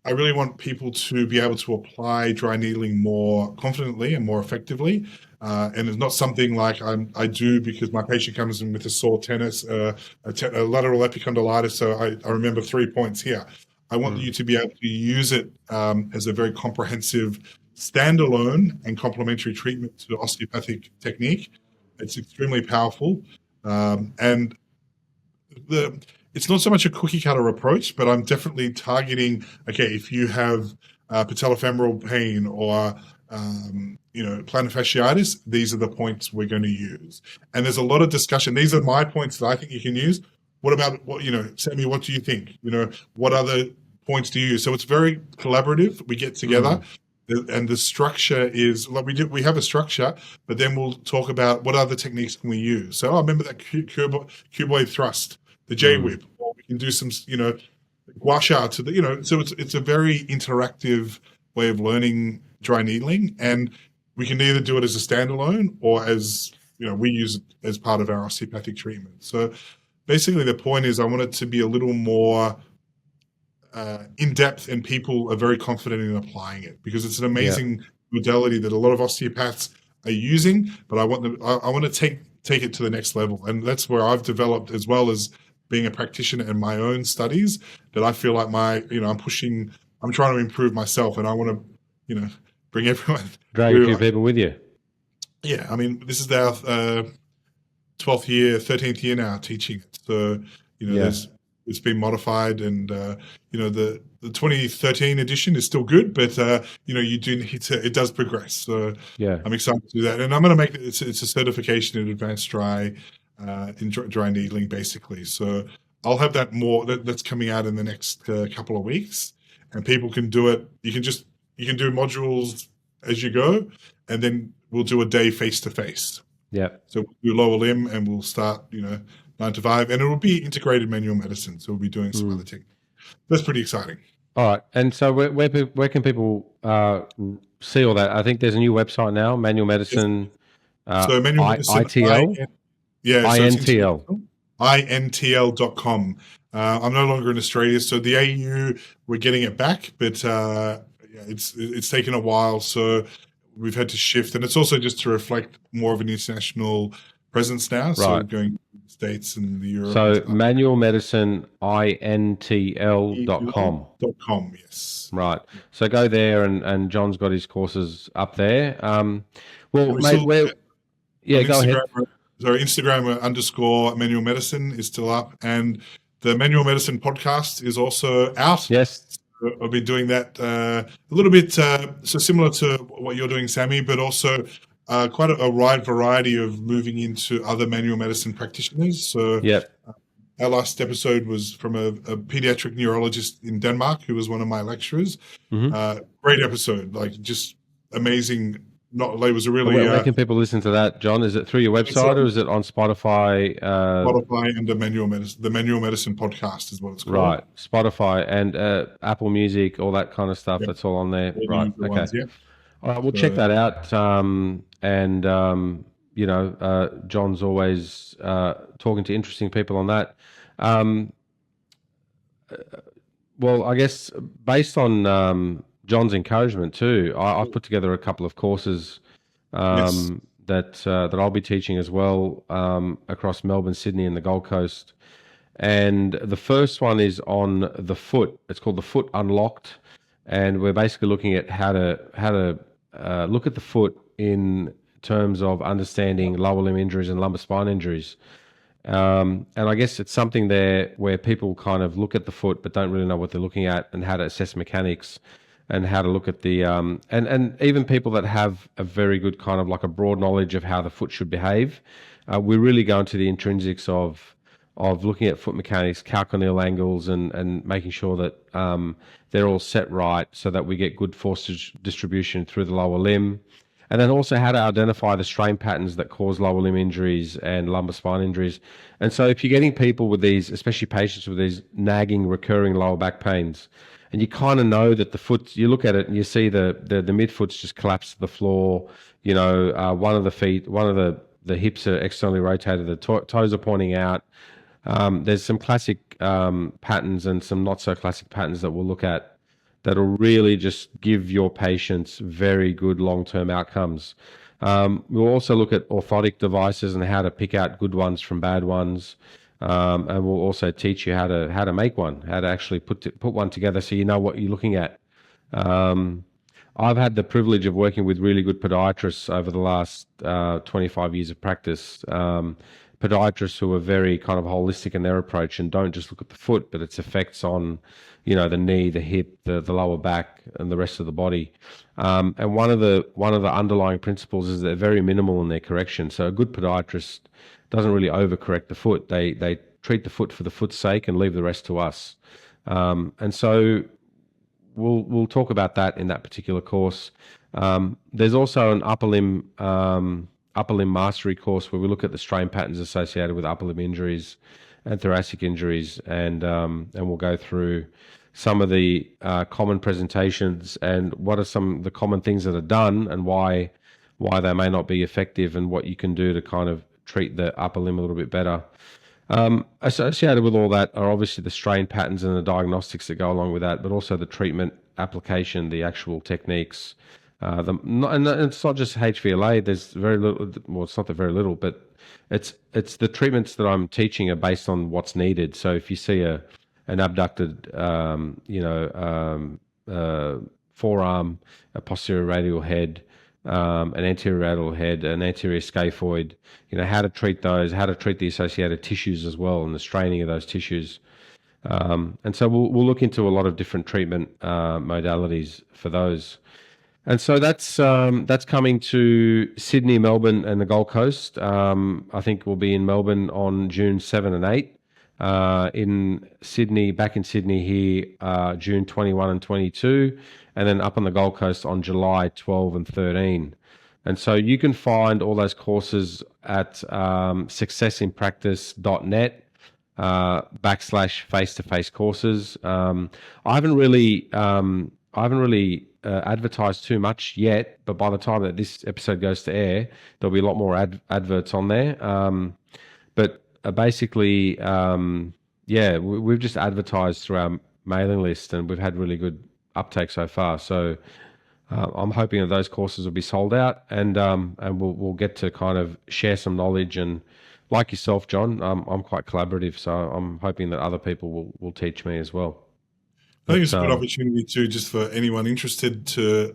I really want people to be able to apply dry needling more confidently and more effectively. And it's not something like I do because my patient comes in with a sore tennis, a lateral epicondylitis. So I remember 3 points here. I want you to be able to use it as a very comprehensive standalone and complementary treatment to osteopathic technique. It's extremely powerful. And it's not so much a cookie cutter approach, but I'm definitely targeting, okay, if you have patellofemoral pain or plantar fasciitis, these are the points we're going to use. And there's a lot of discussion. These are my points that I think you can use. What about Sammy, what do you think? What other points do you use? So it's very collaborative. We get together. And the structure is like we have a structure, but then we'll talk about what other techniques can we use. So I remember that cuboid thrust, the J-whip, or we can do some, gua sha to the, so it's a very interactive way of learning dry needling, and we can either do it as a standalone or as, we use it as part of our osteopathic treatment. So basically the point is I want it to be a little more in depth, and people are very confident in applying it, because it's an Yeah. amazing modality that a lot of osteopaths are using. But I want them, I want to take it to the next level, and that's where I've developed, as well as being a practitioner in my own studies, that I feel like I'm trying to improve myself, and I want to, bring everyone Drag a through. few people with you. Yeah, I mean, this is our 12th year, 13th year now teaching it. So, Yeah. it's been modified, and the 2013 edition is still good, but you do need to. It does progress. So Yeah. I'm excited to do that, and I'm going to make it's a certification in advanced dry dry needling, basically. So I'll have that that's coming out in the next couple of weeks, and people can do it. You can do modules as you go, and then we'll do a day face to face. Yeah. So we'll do lower limb, and we'll start 9 to 5, and it will be integrated manual medicine. So we'll be doing some other techniques. That's pretty exciting. All right. And so where can people see all that? I think there's a new website now, Manual Medicine. So manual medicine, ITL? so it's INTL. intl.com. I'm no longer in Australia, so the AU, we're getting it back, but it's taken a while, so we've had to shift, and it's also just to reflect more of an international presence now. So Right. going to the States and the Europe. So Manual Medicine, INTL.com. .com, yes. Right. So go there, and John's got his courses up there. Well, We're mate, still- go ahead. So Instagram _ manual medicine is still up, and the manual medicine podcast is also out. Yes. I've been doing that a little bit, so similar to what you're doing, Sammy, but also quite a wide variety of moving into other manual medicine practitioners. So Yep. our last episode was from a pediatric neurologist in Denmark, who was one of my lecturers. Great episode, like just amazing. It was a really Where can people listen to that, John? Is it through your website, or is it on Spotify? Spotify and the manual medicine podcast is what it's called. Right, Spotify and Apple Music, all that kind of stuff. Yep. That's all on there. All the Right. usual Okay. ones, yeah. All right. We'll check that out. John's always talking to interesting people on that. Well, I guess based on John's encouragement too, I've put together a couple of courses that I'll be teaching as well across Melbourne, Sydney, and the Gold Coast. And the first one is on the foot. It's called the Foot Unlocked, and we're basically looking at how to look at the foot in terms of understanding lower limb injuries and lumbar spine injuries. And I guess it's something there where people kind of look at the foot but don't really know what they're looking at, and how to assess mechanics, and how to look at the and even people that have a very good kind of like a broad knowledge of how the foot should behave. We really go into the intrinsics of looking at foot mechanics, calcaneal angles, and making sure that they're all set right, so that we get good force distribution through the lower limb. And then also how to identify the strain patterns that cause lower limb injuries and lumbar spine injuries. And so if you're getting people with these, especially patients with these nagging, recurring lower back pains, and you kind of know that the foot, you look at it and you see the midfoot's just collapsed to the floor, one of the feet, one of the hips are externally rotated, the toes are pointing out. There's some classic patterns and some not so classic patterns that we'll look at that'll really just give your patients very good long-term outcomes. We'll also look at orthotic devices and how to pick out good ones from bad ones. And we'll also teach you how to make one, how to actually put one together so you know what you're looking at. I've had the privilege of working with really good podiatrists over the last 25 years of practice. Podiatrists who are very kind of holistic in their approach and don't just look at the foot, but its effects on, the knee, the hip, the lower back, and the rest of the body. And one of the underlying principles is they're very minimal in their correction. So a good podiatrist doesn't really overcorrect the foot. They treat the foot for the foot's sake and leave the rest to us. And so we'll talk about that in that particular course. There's also an upper limb mastery course where we look at the strain patterns associated with upper limb injuries and thoracic injuries, and we'll go through some of the common presentations and what are some of the common things that are done and why they may not be effective, and what you can do to kind of treat the upper limb a little bit better. Associated with all that are obviously the strain patterns and the diagnostics that go along with that, but also the treatment application, the actual techniques. And it's not just HVLA. There's very little. Well, it's not the very little, but it's the treatments that I'm teaching are based on what's needed. So if you see an abducted, forearm, a posterior radial head, an anterior radial head, an anterior scaphoid, how to treat those, how to treat the associated tissues as well, and the straining of those tissues. And so we'll look into a lot of different treatment modalities for those. And so that's coming to Sydney, Melbourne, and the Gold Coast. I think we'll be in Melbourne on June 7 and 8. In Sydney, back in Sydney here, June 21 and 22, and then up on the Gold Coast on July 12 and 13. And so you can find all those courses at successinpractice.net /face-to-face courses. I haven't really advertised too much yet, but by the time that this episode goes to air, there'll be a lot more adverts on there. But basically, we've just advertised through our mailing list, and we've had really good uptake so far. So I'm hoping that those courses will be sold out, and we'll get to kind of share some knowledge. And like yourself, John, I'm quite collaborative, so I'm hoping that other people will teach me as well. I think it's a good opportunity too, just for anyone interested to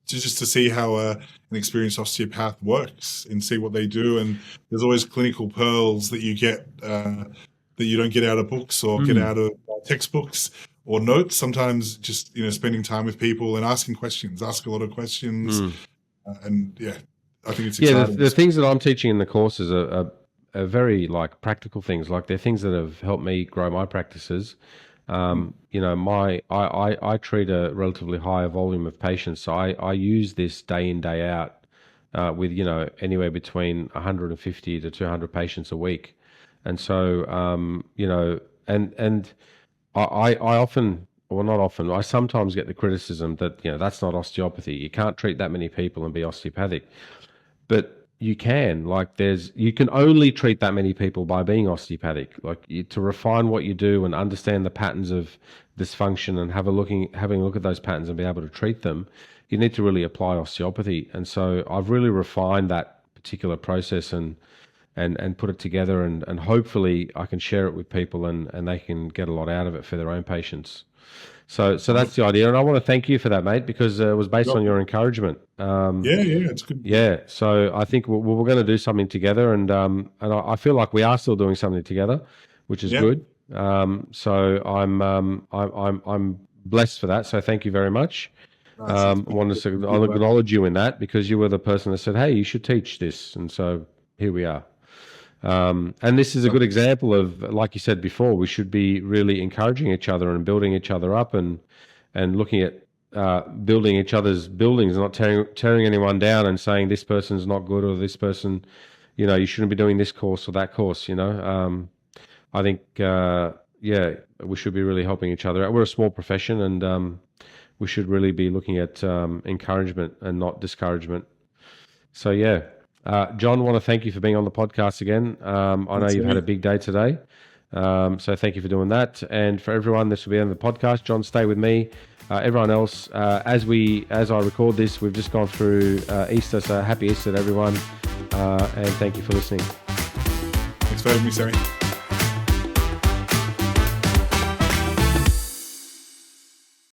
see how an experienced osteopath works and see what they do. And there's always clinical pearls that you get that you don't get out of books or get out of textbooks or notes. Sometimes just spending time with people and asking questions, ask a lot of questions, and I think it's exciting. The things that I'm teaching in the courses are very like practical things. Like they're things that have helped me grow my practices. I treat a relatively higher volume of patients, so I use this day in, day out with anywhere between 150 to 200 patients a week, and so I often, well, not often, I sometimes get the criticism that that's not osteopathy. You can't treat that many people and be osteopathic, but you can. You can only treat that many people by being osteopathic. To refine what you do and understand the patterns of dysfunction and having a look at those patterns and be able to treat them, you need to really apply osteopathy. And so I've really refined that particular process and put it together, and hopefully I can share it with people and they can get a lot out of it for their own patients. So that's the idea, and I want to thank you for that, mate, because it was based on your encouragement. It's good. Yeah, so I think we're going to do something together, and I feel like we are still doing something together, which is good. So I'm blessed for that. So thank you very much. I wanted to acknowledge you in that, because you were the person that said, "Hey, you should teach this," and so here we are. And this is a good example of, like you said before, we should be really encouraging each other and building each other up, and looking at building each other's buildings, not tearing anyone down and saying this person's not good, or this person, you shouldn't be doing this course or that course. I think we should be really helping each other out. We're a small profession, and we should really be looking at encouragement and not discouragement. So John, I want to thank you for being on the podcast again. I know you've had a big day today, so thank you for doing that. And for everyone, this will be the end of the podcast. John, stay with me. Everyone else, as I record this, we've just gone through Easter, so happy Easter to everyone, and thank you for listening. Thanks for having me, Sammy.